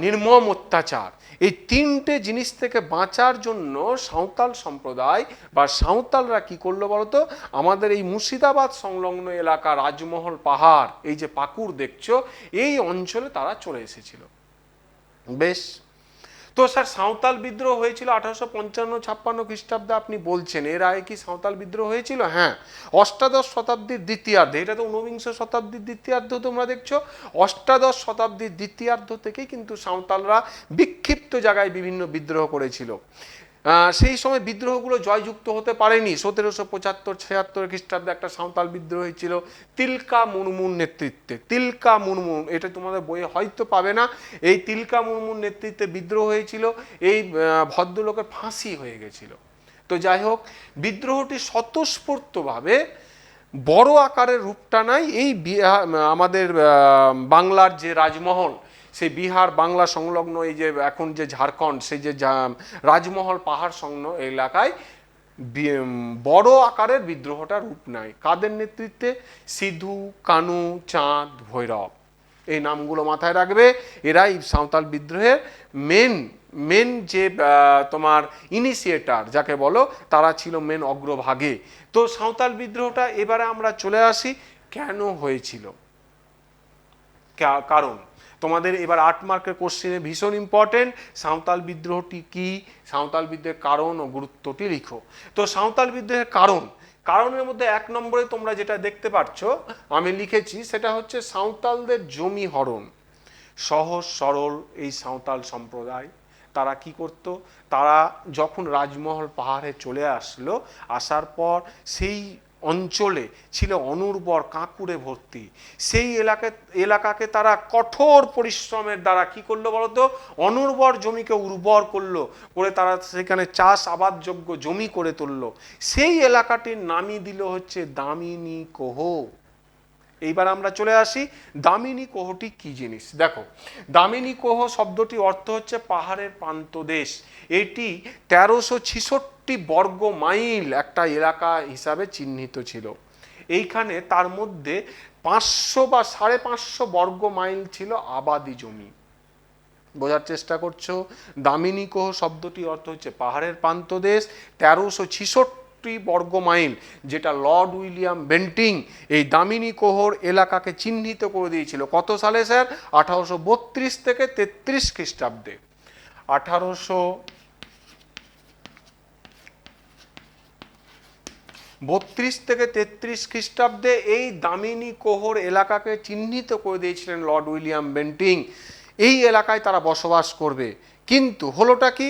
নির্মম অত্যাচার, এই 3টে জিনিস থেকে বাঁচার জন্য সাঁওতাল সম্প্রদায় বা সাঁওতালরা কি করলো বলতো? আমাদের এই মুর্শিদাবাদ সংলগ্ন এলাকা, রাজমহল পাহাড়, এই যে পাকুড় দেখছো, এই অঞ্চলে তারা চলে এসেছিল। বেশ, তো স্যার সাঁওতাল বিদ্রোহ হয়েছিল 1855-56 খ্রিস্টাব্দে আপনি বলছেন, এর আগে কি সাঁওতাল বিদ্রোহ হয়েছিল? হ্যাঁ, অষ্টাদশ শতাব্দীর দ্বিতীয়ার্ধে, এটা তো ঊনবিংশ শতাব্দীর দ্বিতীয়ার্ধ তোমরা দেখছো, অষ্টাদশ শতাব্দীর দ্বিতীয়ার্ধ থেকেই কিন্তু সাঁওতালরা বিক্ষিপ্ত জায়গায় বিভিন্ন বিদ্রোহ করেছিল। সেই সময় বিদ্রোহগুলো জয়যুক্ত হতে পারেনি। 1775-76 খ্রিস্টাব্দে একটা সাঁওতাল বিদ্রোহ হয়েছিল তিলকা মুর্মুর নেতৃত্বে। তিলকা মুর্মু, এটা তোমাদের বইয়ে হয়তো পাবে না। এই তিলকা মুর্মুর নেতৃত্বে বিদ্রোহ হয়েছিল, এই ভদ্রলোকের ফাঁসি হয়ে গেছিল। তো তো যাই হোক, বিদ্রোহটি স্বতঃস্ফূর্তভাবে বড় আকারের রূপটা নাই এই আমাদের বাংলার যে রাজমহল, সেই বিহার বাংলা সংলগ্ন এই যে এখন যে ঝাড়খণ্ড, সেই যে রাজমহল পাহাড় সংলগ্ন এলাকায় বড় আকারের বিদ্রোহটা রূপ নেয়। কাদের নেতৃত্বে? সিধু, কানু, চাঁদ, ভৈরব, এই নামগুলো মাথায় রাখবে। এরাই সাঁওতাল বিদ্রোহের মেন যে তোমার ইনিশিয়েটার যাকে বলো, তারা ছিল মেন অগ্রভাগে। তো সাঁওতাল বিদ্রোহটা এবারে আমরা চলে আসি কেন হয়েছিল। কারণ তোমাদের এবার 8 মার্কের কোশ্চেনে ভীষণ ইম্পর্টেন্ট, সাঁওতাল বিদ্রোহটি কি, সাঁওতাল বিদ্রোহের কারণ ও গুরুত্বটি লিখো। তো সাঁওতাল বিদ্রোহের কারণের মধ্যে 1 নম্বরে তোমরা যেটা দেখতে পাচ্ছ আমি লিখেছি, সেটা হচ্ছে সাঁওতালদের জমি হরণ। সহজ সরল এই সাঁওতাল সম্প্রদায়, তারা কি করত? তারা যখন রাজমহল পাহাড়ে চলে আসলো, আসার পর সেই অঞ্চলে ছিল অনুর্বর কাঁকুড়ে ভর্তি, সেই এলাকাকে তারা কঠোর পরিশ্রমের দ্বারা কি করলো বলতো? অনুর্বর জমিকে উর্বর করলো, করে তারা সেখানে চাষ আবাদযোগ্য জমি করে তুললো। সেই এলাকাটির নামই দিল হচ্ছে দামিনী কোহ। এইবার আমরা চলে আসি দামিনী কোহটি কি জিনিস। দেখো, দামিনী কোহ শব্দটি অর্থ হচ্ছে পাহাড়ের প্রান্তদেশ। এটি 1366 বর্গ মাইল একটা এলাকা হিসাবে চিহ্নিত ছিল। এইখানে তার মধ্যে 500 বা 550 বর্গ মাইল ছিল আবাদি জমি। বোঝার চেষ্টা করছো? দামিনী কোহ শব্দটি অর্থ হচ্ছে পাহাড়ের প্রান্তদেশ। 1366 বর্গ মাইল, যেটা লর্ড উইলিয়াম বেন্টিং এই দামিনী কোহর এলাকাকে চিহ্নিত করে দিয়েছিল। কত সালে স্যার? 1832 থেকে 33 খ্রিস্টাব্দে। 1832 থেকে 33 খ্রিস্টাব্দে এই দামিনী কোহর এলাকাকে চিহ্নিত করে দিয়েছিলেন লর্ড উইলিয়াম বেন্টিং। এই এলাকায় তারা বসবাস করবে। কিন্তু হলোটা কি?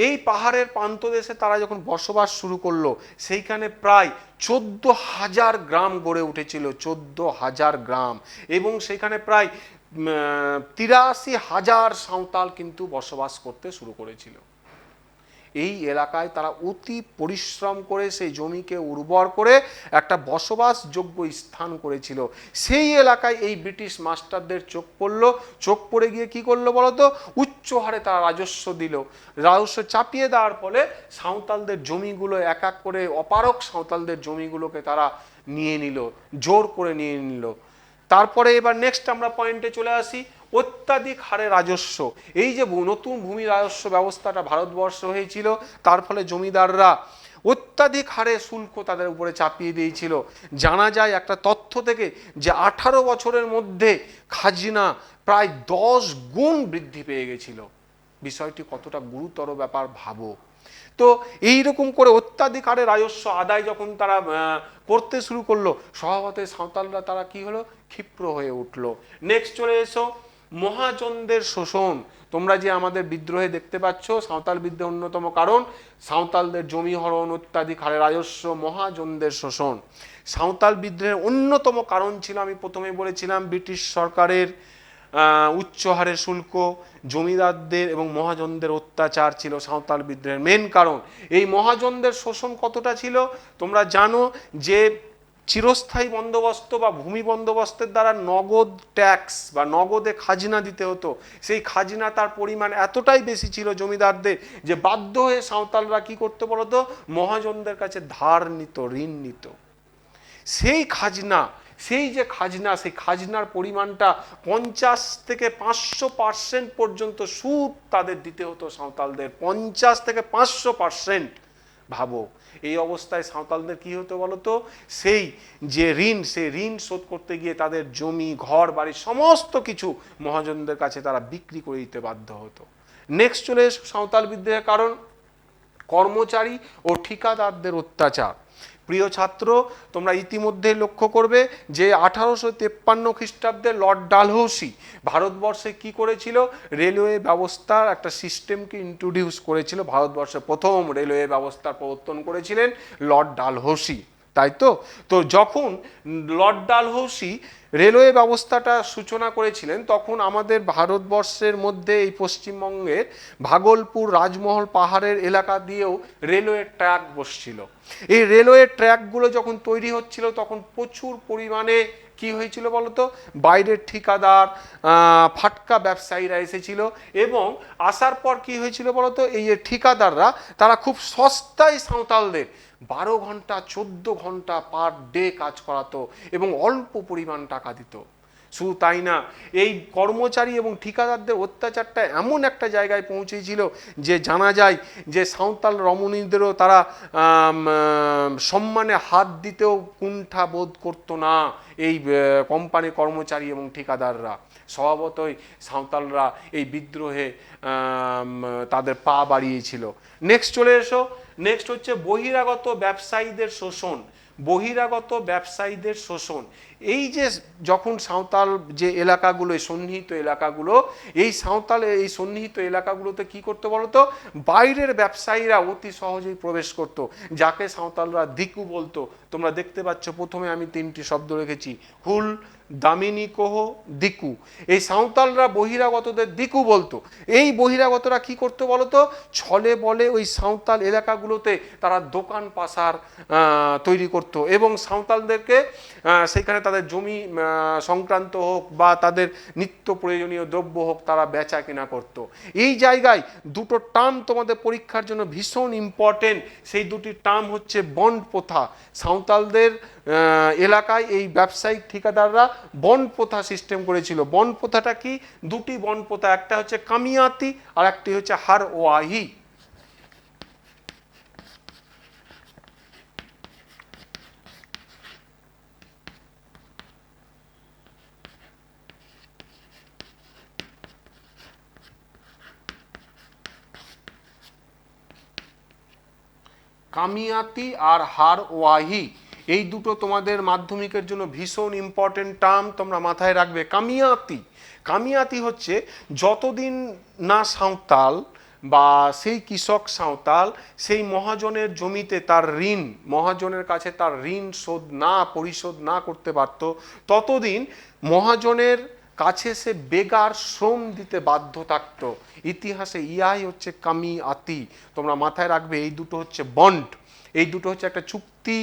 এই পাহাড়ের প্রান্তদেশে তারা যখন বসবাস শুরু করলো, সেইখানে প্রায় 14,000 গ্রাম গড়ে উঠেছিল, 14,000 গ্রাম, এবং সেখানে প্রায় 83,000 সাঁওতাল কিন্তু বসবাস করতে শুরু করেছিল। এই এলাকায় তারা অতি পরিশ্রম করে সেই জমিকে উর্বর করে একটা বসবাসযোগ্য স্থান করেছিল। সেই এলাকায় এই ব্রিটিশ মাস্টারদের চোখ পড়ে গিয়ে কি করলো বলতো? উচ্চ হারে তারা রাজস্ব দিল। রাজস্ব চাপিয়ে দেওয়ার ফলে সাঁওতালদের জমিগুলো এক এক করে, অপারক সাঁওতালদের জমিগুলোকে তারা নিয়ে নিল, জোর করে নিয়ে নিল। তারপরে এবার নেক্সট আমরা পয়েন্টে চলে আসি, অত্যাধিক হারে রাজস্ব। এই যে নতুন ভূমি রাজস্ব ব্যবস্থাটা ভারতবর্ষ হয়েছিল, তার ফলে জমিদাররা অত্যাধিক হারে শুল্ক তাদের উপরে চাপিয়ে দিয়েছিল। জানা যায় একটা তথ্য থেকে যে 18 বছরের মধ্যে খাজনা প্রায় 10 গুণ বৃদ্ধি পেয়ে গেছিল। বিষয়টি কতটা গুরুতর ব্যাপার ভাবো। তো এইরকম করে অত্যাধিক হারে রাজস্ব আদায় যখন তারা করতে শুরু করলো, স্বভাবতই সাঁওতালরা তারা কি হলো? ক্ষিপ্র হয়ে উঠলো। নেক্সট চলে এসো মহাজনদের শোষণ। তোমরা যে আমাদের বিদ্রোহে দেখতে পাচ্ছ, সাঁওতাল বিদ্রোহের অন্যতম কারণ সাঁওতালদের জমি হরণ, অত্যাধিক হারে রাজস্ব, মহাজনদের শোষণ। সাঁওতাল বিদ্রোহের অন্যতম কারণ ছিল, আমি প্রথমে বলেছিলাম, ব্রিটিশ সরকারের উচ্চ হারে শুল্ক, জমিদারদের এবং মহাজনদের অত্যাচার ছিল সাঁওতাল বিদ্রোহের মেন কারণ। এই মহাজনদের শোষণ কতটা ছিল তোমরা জানো, যে চিরস্থায়ী বন্দোবস্ত বা ভূমি বন্দোবস্তের দ্বারা নগদ ট্যাক্স বা নগদে খাজনা দিতে হতো। সেই খাজনা তার পরিমাণ এতটাই বেশি ছিল জমিদারদের, যে বাধ্য হয়ে সাঁওতালরা কি করতে বলতো? মহাজনদের কাছে ধার নিত, ঋণ নিত। সেই খাজনার পরিমাণটা 50 থেকে 500% পর্যন্ত সুদ তাদের দিতে হতো সাঁওতালদের। 50 থেকে 500%। ভাবো, এই অবস্থায় সাঁওতালদের কি হতো বলতো? সেই ঋণ শোধ করতে গিয়ে তাদের জমি, ঘর বাড়ি সমস্ত কিছু মহাজনদের কাছে তারা বিক্রি করে দিতে বাধ্য হতো। নেক্সট চলে এসো সাঁওতাল বিদ্রোহের কারণ, কর্মচারী ও ঠিকাদারদের অত্যাচার। প্রিয় ছাত্র, তোমরা ইতিমধ্যে লক্ষ্য করবে যে 1853 খ্রিস্টাব্দে লর্ড ডালহৌসি ভারতবর্ষে কি করেছিল? রেলওয়ে ব্যবস্থার একটা সিস্টেমকে ইন্ট্রোডিউস করেছিল। ভারতবর্ষে প্রথম রেলওয়ে ব্যবস্থার প্রবর্তন করেছিলেন লর্ড ডালহৌসি। তাই তো। তো যখন লর্ড ডালহৌসি রেলওয়ে ব্যবস্থাটা সূচনা করেছিলেন, তখন আমাদের ভারতবর্ষের মধ্যে এই পশ্চিমবঙ্গের ভাগলপুর রাজমহল পাহাড়ের এলাকা দিয়েও রেলওয়ে ট্র্যাক বসছিল। এই রেলওয়ে ট্র্যাকগুলো যখন তৈরি হচ্ছিল তখন প্রচুর পরিমাণে কি হয়েছিল বলতো, বাইরের ঠিকাদার ফাটকা ব্যবসায়ীরা এসেছিল, এবং আসার পর কি হয়েছিল বলতো, এই যে ঠিকাদাররা তারা খুব সস্তায় সাঁওতালদের 12 ঘন্টা 14 ঘন্টা পার ডে কাজ করাতো এবং অল্প পরিমাণ টাকা দিত। শুধু তাই না, এই কর্মচারী এবং ঠিকাদারদের অত্যাচারটা এমন একটা জায়গায় পৌঁছেছিল যে জানা যায় যে সাঁওতাল রমণীদেরও তারা সম্মানে হাত দিতেও কুণ্ঠা বোধ করতো না এই কোম্পানি কর্মচারী এবং ঠিকাদাররা। স্বভাবতই সাঁওতালরা এই বিদ্রোহে তাদের পা বাড়িয়েছিল। নেক্সট চলে এসো, নেক্সট হচ্ছে বহিরাগত ব্যবসায়ীদের শোষণ। বহিরাগত ব্যবসায়ীদের শোষণ, এই যে যখন সাঁওতাল যে এলাকাগুলো, সন্নিহিত এলাকাগুলো, এই সাঁওতাল এই সন্নিহিত এলাকাগুলোতে কি করতে বলতো, বাইরের ব্যবসায়ীরা অতি সহজেই প্রবেশ করত, যাকে সাঁওতালরা দিকু বলতো। তোমরা দেখতে পাচ্ছ প্রথমে আমি 3টি শব্দ রেখেছি, হুল, দামিনী, কোহ, দিকু। এই সাঁওতালরা বহিরাগতদের দিকু বলতো। এই বহিরাগতরা কি করতে বলতো, ছলে বলে ওই সাঁওতাল এলাকাগুলোতে তারা দোকান পাশার তৈরি করত এবং সাঁওতালদেরকে সেখানে তাদের জমি সংক্রান্ত হোক বা তাদের নিত্য প্রয়োজনীয় দ্রব্য হোক তারা বেচা কেনা করত। এই জায়গায় দুটো টার্ম তোমাদের পরীক্ষার জন্য ভীষণ ইম্পর্টেন্ট। সেই দুটি টার্ম হচ্ছে বন্ড প্রথা। সাঁওতালদের এলাকায় এই ব্যবসায়িক ঠিকাদাররা বন্ড প্রথা সিস্টেম করেছিল। বন্ড প্রথাটা কি, দুটি বন্ড প্রথা, একটা হচ্ছে কামিয়াতি আর একটি হচ্ছে হার ওয়াহি। কামিয়াতি আর হার ওয়াহি, এই দুটো তোমাদের মাধ্যমিকের জন্য ভীষণ ইম্পর্টেন্ট টার্ম, তোমরা মাথায় রাখবে। কামিয়াতি, কামিয়াতি হচ্ছে যতদিন না সাঁওতাল বা সেই কৃষক সাঁওতাল সেই মহাজনের জমিতে তার ঋণ, মহাজনের কাছে তার ঋণ পরিশোধ না করতে পারত, ততদিন মহাজনের কাছে সে বেগার শ্রম দিতে বাধ্য থাকত। ইতিহাসে ইয়াই হচ্ছে কামিয়াতি। তোমরা মাথায় রাখবে এই দুটো হচ্ছে বন্ড, এই দুটো হচ্ছে একটা চুক্তি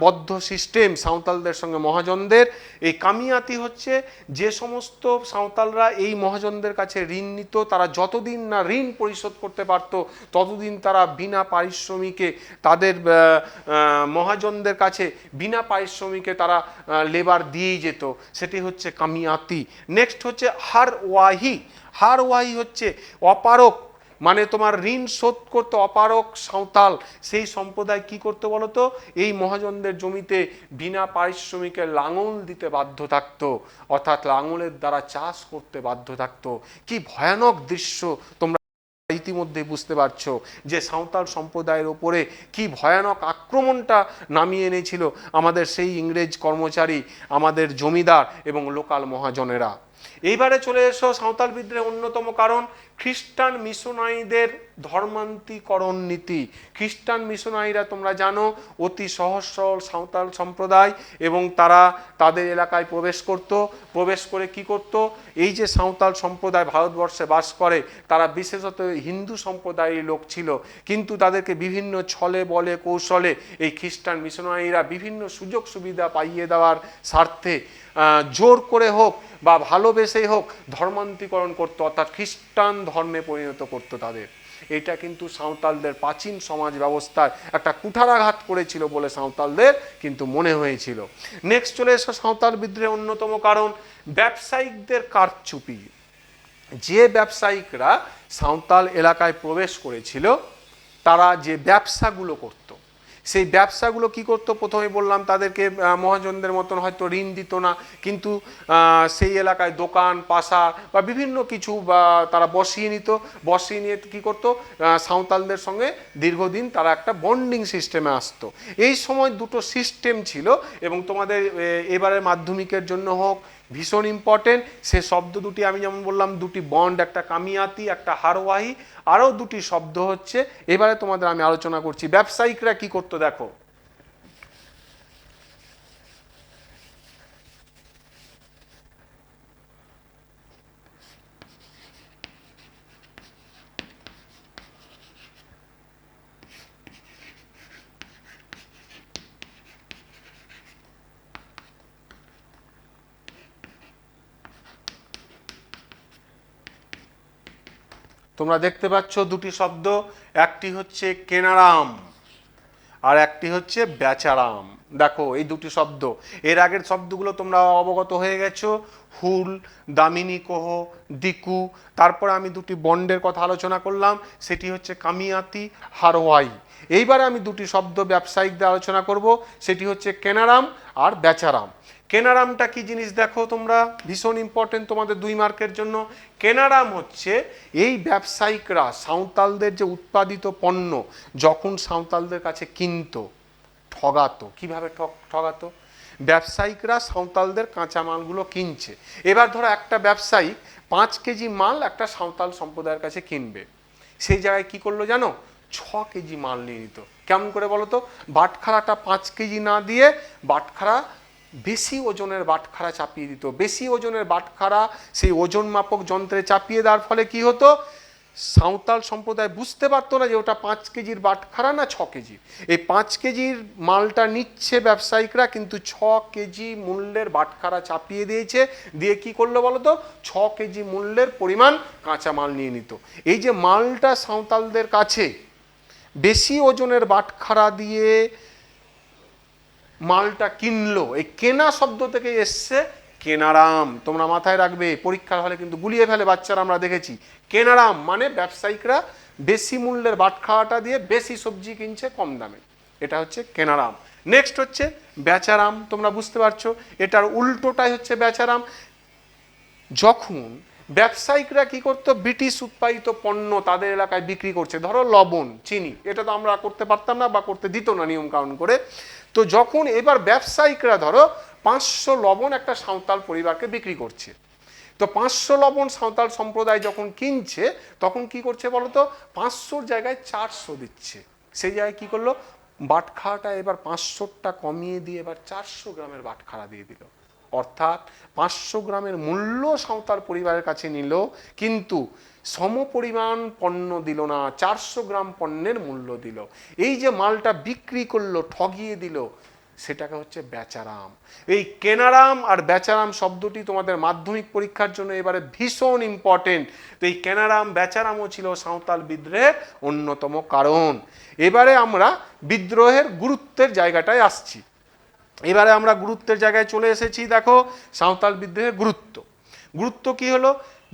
বদ্ধ সিস্টেম সাঁওতালদের সঙ্গে মহাজনদের। এই কামিয়াতি হচ্ছে যে সমস্ত সাঁওতালরা এই মহাজনদের কাছে ঋণ নিত, তারা যতদিন না ঋণ পরিশোধ করতে পারত ততদিন তারা বিনা পারিশ্রমিকে তাদের মহাজনদের কাছে বিনা পারিশ্রমিকে তারা লেবার দিয়েই যেত, সেটি হচ্ছে কামিয়াতি। নেক্সট হচ্ছে হার ওয়াহি। হার ওয়াহি হচ্ছে অপারক, মানে তোমার ঋণ শোধ করতে অপারক সাঁওতাল সেই সম্প্রদায় কি করতে বলতো, এই মহাজনদের জমিতে বিনা পারিশ্রমিকে লাঙল দিতে বাধ্য থাকতো, অর্থাৎ লাঙলের দ্বারা চাষ করতে বাধ্য থাকতো। কি ভয়ানক দৃশ্য তোমরা ইতিমধ্যে বুঝতে পারছো যে সাঁওতাল সম্প্রদায়ের ওপরে কি ভয়ানক আক্রমণটা নামিয়ে এনেছিল আমাদের সেই ইংরেজ কর্মচারী, আমাদের জমিদার এবং লোকাল মহাজনেরা। এইবারে চলে এসো সাঁওতাল বিদ্রোহের অন্যতম কারণ খ্রিস্টান মিশনারিদের ধর্মান্তরীকরণ নীতি। খ্রিস্টান মিশনারিরা তোমরা জানো অতি সহজ সরল সাঁওতাল সম্প্রদায়, এবং তারা তাদের এলাকায় প্রবেশ করে কি করত, এই যে সাঁওতাল সম্প্রদায় ভারতবর্ষে বাস করে তারা বিশেষত হিন্দু সম্প্রদায়ের লোক ছিল, কিন্তু তাদেরকে বিভিন্ন ছলে বলে কৌশলে এই খ্রিস্টান মিশনারিরা বিভিন্ন সুযোগ সুবিধা পাইয়ে দেওয়ার স্বার্থে জোর করে হোক বা ভালোবেসেই হোক ধর্মান্তরীকরণ করতো, অর্থাৎ খ্রিস্টান ধর্মে পরিণত করতো তাদের। এটা কিন্তু সাঁওতালদের প্রাচীন সমাজ ব্যবস্থায় একটা কুঠারাঘাত করেছিল বলে সাঁওতালদের কিন্তু মনে হয়েছিল। নেক্সট চলে এসো সাঁওতাল বিদ্রোহের অন্যতম কারণ ব্যবসায়িকদের কারচুপি। যে ব্যবসায়িকরা সাঁওতাল এলাকায় প্রবেশ করেছিল তারা যে ব্যবসাগুলো করত, সেই ব্যবসাগুলো কি করতো, প্রথমে বললাম তাদেরকে মহাজনদের মতন হয়তো ঋণ দিত না, কিন্তু সেই এলাকায় দোকান পাশা বা বিভিন্ন কিছু বা তারা বসিয়ে নিয়ে কি করতো, সাঁওতালদের সঙ্গে দীর্ঘদিন তারা একটা বন্ডিং সিস্টেমে আসতো। এই সময় দুটো সিস্টেম ছিল এবং তোমাদের এবারের মাধ্যমিকের জন্য হোক ভীষণ ইম্পর্টেন্ট। সে শব্দ দুটি আমি যেমন বললাম, দুটি বন্ড, একটা কামিয়াতি একটা হারওয়াহি, আরও দুটি শব্দ হচ্ছে এবারে তোমাদের আমি আলোচনা করছি। ব্যবসায়িকরা কি করতো দেখো, তোমরা দেখতে পাচ্ছ দুটি শব্দ, একটি হচ্ছে কেনারাম আর একটি হচ্ছে বেচারাম। দেখো এই দুটি শব্দ, এর আগের শব্দগুলো তোমরা অবগত হয়ে গেছো, হুল, দামিনী কোহ, দিকু। তারপরে আমি দুটি বন্ডের কথা আলোচনা করলাম, সেটি হচ্ছে কামিয়াতি, হারওয়াই। এইবারে আমি দুটি শব্দ ব্যবসায়িকদের আলোচনা করব, সেটি হচ্ছে কেনারাম আর বেচারাম। কেনারামটা কি জিনিস দেখো তোমরা, ভীষণ ইম্পর্টেন্ট তোমাদের 2 মার্কের জন্য। কেনারাম হচ্ছে এই ব্যবসায়িকরা সাঁওতালদের যে উৎপাদিত পণ্য যখন সাঁওতালদের কাছে কিনতো, ঠগাতো। কিভাবে ঠগাতো? ব্যবসায়িকরা সাঁওতালদের কাঁচামালগুলো কিনছে। এবার ধরো একটা ব্যবসায়িক 5 কেজি মাল একটা সাঁওতাল সম্প্রদায়ের কাছে কিনবে, সেই জায়গায় কি করলো জানো? 6 কেজি মাল নিয়ে নিত। কেমন করে বলো তো? বাটখারাটা 5 কেজি না দিয়ে বাটখারা বেশি ওজনের বাটখারা চাপিয়ে দিত। বেশি ওজনের বাটখারা সেই ওজন মাপক যন্ত্রে চাপিয়ে দেওয়ার ফলে কি হতো? সাঁওতাল সম্প্রদায় বুঝতে পারতো না যে ওটা 5 কেজির বাটখারা না 6 কেজি। এই 5 কেজির মালটা নিচ্ছে ব্যবসায়িকরা, কিন্তু 6 কেজি মূল্যের বাটখারা চাপিয়ে দিয়েছে। দিয়ে কি করলো বলো তো? 6 কেজি মূল্যের পরিমাণ কাঁচা মাল নিয়ে নিত। এই যে মালটা সাঁওতালদের কাছে বেশি ওজনের বাটখারা দিয়ে মালটা কিনলো, এই কেনা শব্দ থেকে এসছে কেনারাম। তোমরা মাথায় রাখবে, পরীক্ষার হলে কিন্তু গুলিয়ে ফেলে বাচ্চারা, আমরা দেখেছি। কেনারাম মানে ব্যবসায়িকরা বেশি মূল্যের বাটখারাটা দিয়ে বেশি সবজি কিনছে কম দামে, এটা হচ্ছে কেনারাম। নেক্সট হচ্ছে বেচারাম। তোমরা বুঝতে পারছো, এটার উল্টোটাই হচ্ছে বেচারাম। যখন ব্যবসায়িকরা কি করতো? ব্রিটিশ উৎপাদিত পণ্য তাদের এলাকায় বিক্রি করছে, ধরো লবণ, চিনি, এটা তো আমরা করতে পারতাম না বা করতে দিত না নিয়ম কানুন করে। তো যখন এবার ব্যবসায়িকরা ধরো 500 লবণ একটা সাঁওতাল পরিবারকে বিক্রি করছে, তো 500 লবণ সাঁওতাল সম্প্রদায় যখন কিনছে, তখন কি করছে বলতো? 500-র জায়গায় 400 দিচ্ছে। সেই জায়গায় কি করলো? বাটখারাটা এবার 500টা কমিয়ে দিয়ে এবার 400 গ্রামের বাটখারা দিয়ে দিল। অর্থাৎ 500 গ্রামের মূল্য সাঁওতাল পরিবারের কাছে নিল, কিন্তু সমপরিমাণ পণ্য দিল না, 400 গ্রাম পণ্যের মূল্য দিল। এই যে মালটা বিক্রি করলো, ঠগিয়ে দিল, সেটাকে হচ্ছে বেচারাম। এই কেনারাম আর বেচারাম শব্দটি তোমাদের মাধ্যমিক পরীক্ষার জন্য এবারে ভীষণ ইম্পর্টেন্ট। তো এই কেনারাম বেচারামও ছিল সাঁওতাল বিদ্রোহের অন্যতম কারণ। এবারে আমরা বিদ্রোহের গুরুত্বের জায়গাটায় আসছি। এবারে আমরা গুরুত্বের জায়গায় চলে এসেছি। দেখো সাঁওতাল বিদ্রোহের গুরুত্ব কি হলো?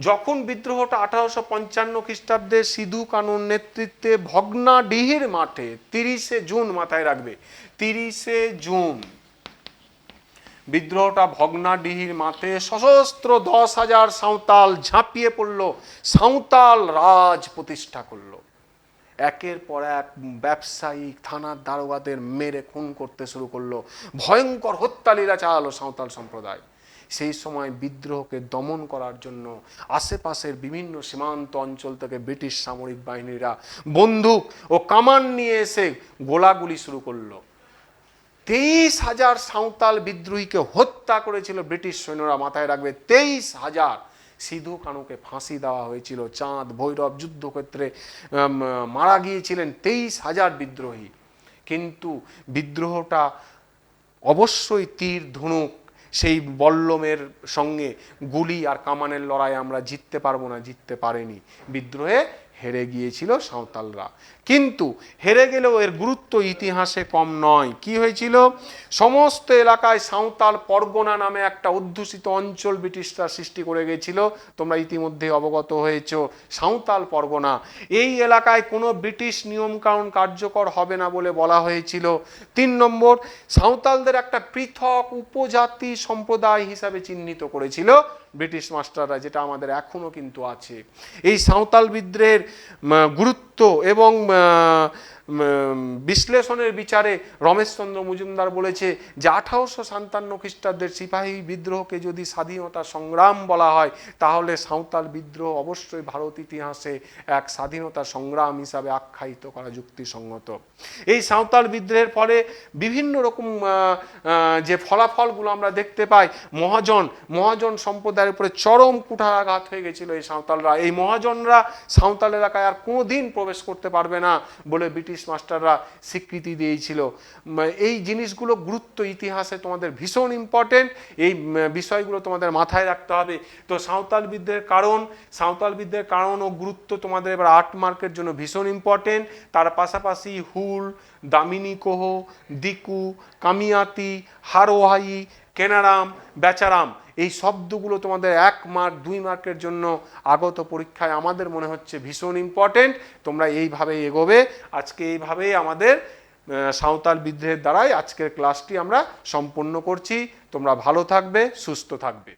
যখন বিদ্রোহটা 1855 খ্রিস্টাব্দে সিধু কানুর নেতৃত্বে ভগ্নাডিহির মাঠে 30শে জুন, মাথায় রাখবে 30শে জুন বিদ্রোহটা ভগ্নাডিহির মাঠে সশস্ত্র 10,000 সাঁওতাল ঝাঁপিয়ে পড়লো, সাঁওতাল রাজ প্রতিষ্ঠা করলো। একের পর এক ব্যবসায়িক থানার দারোগাদের মেরে খুন করতে শুরু করলো, ভয়ঙ্কর হত্যালীলা চালালো সাঁওতাল সম্প্রদায়। সেই সময় বিদ্রোহকে দমন করার জন্য আশেপাশের বিভিন্ন সীমান্ত অঞ্চল থেকে ব্রিটিশ সামরিক বাহিনীরা বন্দুক ও কামান নিয়ে এসে গোলাগুলি শুরু করলো। 23,000 সাঁওতাল বিদ্রোহীকে হত্যা করেছিল ব্রিটিশ সৈন্যরা, মাথায় রাখবে 23,000। সিধু কানুকে ফাঁসি দেওয়া হয়েছিল, চাঁদ ভৈরব যুদ্ধক্ষেত্রে মারা গিয়েছিলেন 23,000 বিদ্রোহী। কিন্তু বিদ্রোহটা অবশ্যই তীর ধনুক, সেই বল্লমের সঙ্গে গুলি আর কামানের লড়াই আমরা জিততে পারবো না, জিততে পারেনি। বিদ্রোহে হেরে গিয়েছিল সাঁওতালরা, কিন্তু হেরে গেলেও এর গুরুত্ব ইতিহাসে কম নয়। কি হয়েছিল? সমস্ত এলাকায় সাঁওতাল পরগনা নামে একটা অধ্যুষিত অঞ্চল ব্রিটিশরা সৃষ্টি করে গেছিল। তোমরা ইতিমধ্যে অবগত হয়েছ, সাঁওতাল পরগনা। এই এলাকায় কোনো ব্রিটিশ নিয়মকানুন কার্যকর হবে না বলে বলা হয়েছিল। 3 নম্বর, সাঁওতালদের একটা পৃথক উপজাতি সম্প্রদায় হিসাবে চিহ্নিত করেছিল ব্রিটিশ মাস্টাররা, যেটা আমাদের এখনো কিন্তু আছে। এই সাঁওতাল বিদ্রোহের গুরুত্ব এবং বিশ্লেষণের বিচারে রমেশচন্দ্র মজুমদার বলেছে যে 1857 খ্রিস্টাব্দের সিপাহী বিদ্রোহকে যদি স্বাধীনতা সংগ্রাম বলা হয়, তাহলে সাঁওতাল বিদ্রোহ অবশ্যই ভারত ইতিহাসে এক স্বাধীনতা সংগ্রাম হিসাবে আখ্যায়িত করা যুক্তিসঙ্গত। এই সাঁওতাল বিদ্রোহের ফলে বিভিন্ন রকম যে ফলাফলগুলো আমরা দেখতে পাই, মহাজন সম্প্রদায়ের উপরে চরম কুঠারাঘাত হয়ে গেছিল এই সাঁওতালরা। এই মহাজনরা সাঁওতাল এলাকায় আর কোনোদিন প্রবেশ করতে পারবে না বলে ব্রিটিশ ব্রিটিশ মাস্টাররা স্বীকৃতি দিয়েছিল। এই জিনিসগুলো গুরুত্ব ইতিহাসে তোমাদের ভীষণ ইম্পর্টেন্ট, এই বিষয়গুলো তোমাদের মাথায় রাখতে হবে। তো সাঁওতাল বিদ্রোহের কারণ ও গুরুত্ব তোমাদের এবার 8 মার্কের জন্য ভীষণ ইম্পর্টেন্ট। তার পাশাপাশি হুল, দামিনী কোহ, দিকু, কামিয়াতি, হারোহাই, কেনারাম, বেচারাম, এই শব্দগুলো তোমাদের 1 মার্ক 2 মার্কের জন্য আগত পরীক্ষায় আমাদের মনে হচ্ছে ভীষণ ইম্পর্টেন্ট। তোমরা এইভাবেই এগোবে। আজকে এইভাবেই আমাদের সাঁওতাল বিদ্রোহের দ্বারাই আজকের ক্লাসটি আমরা সম্পন্ন করছি। তোমরা ভালো থাকবে, সুস্থ থাকবে।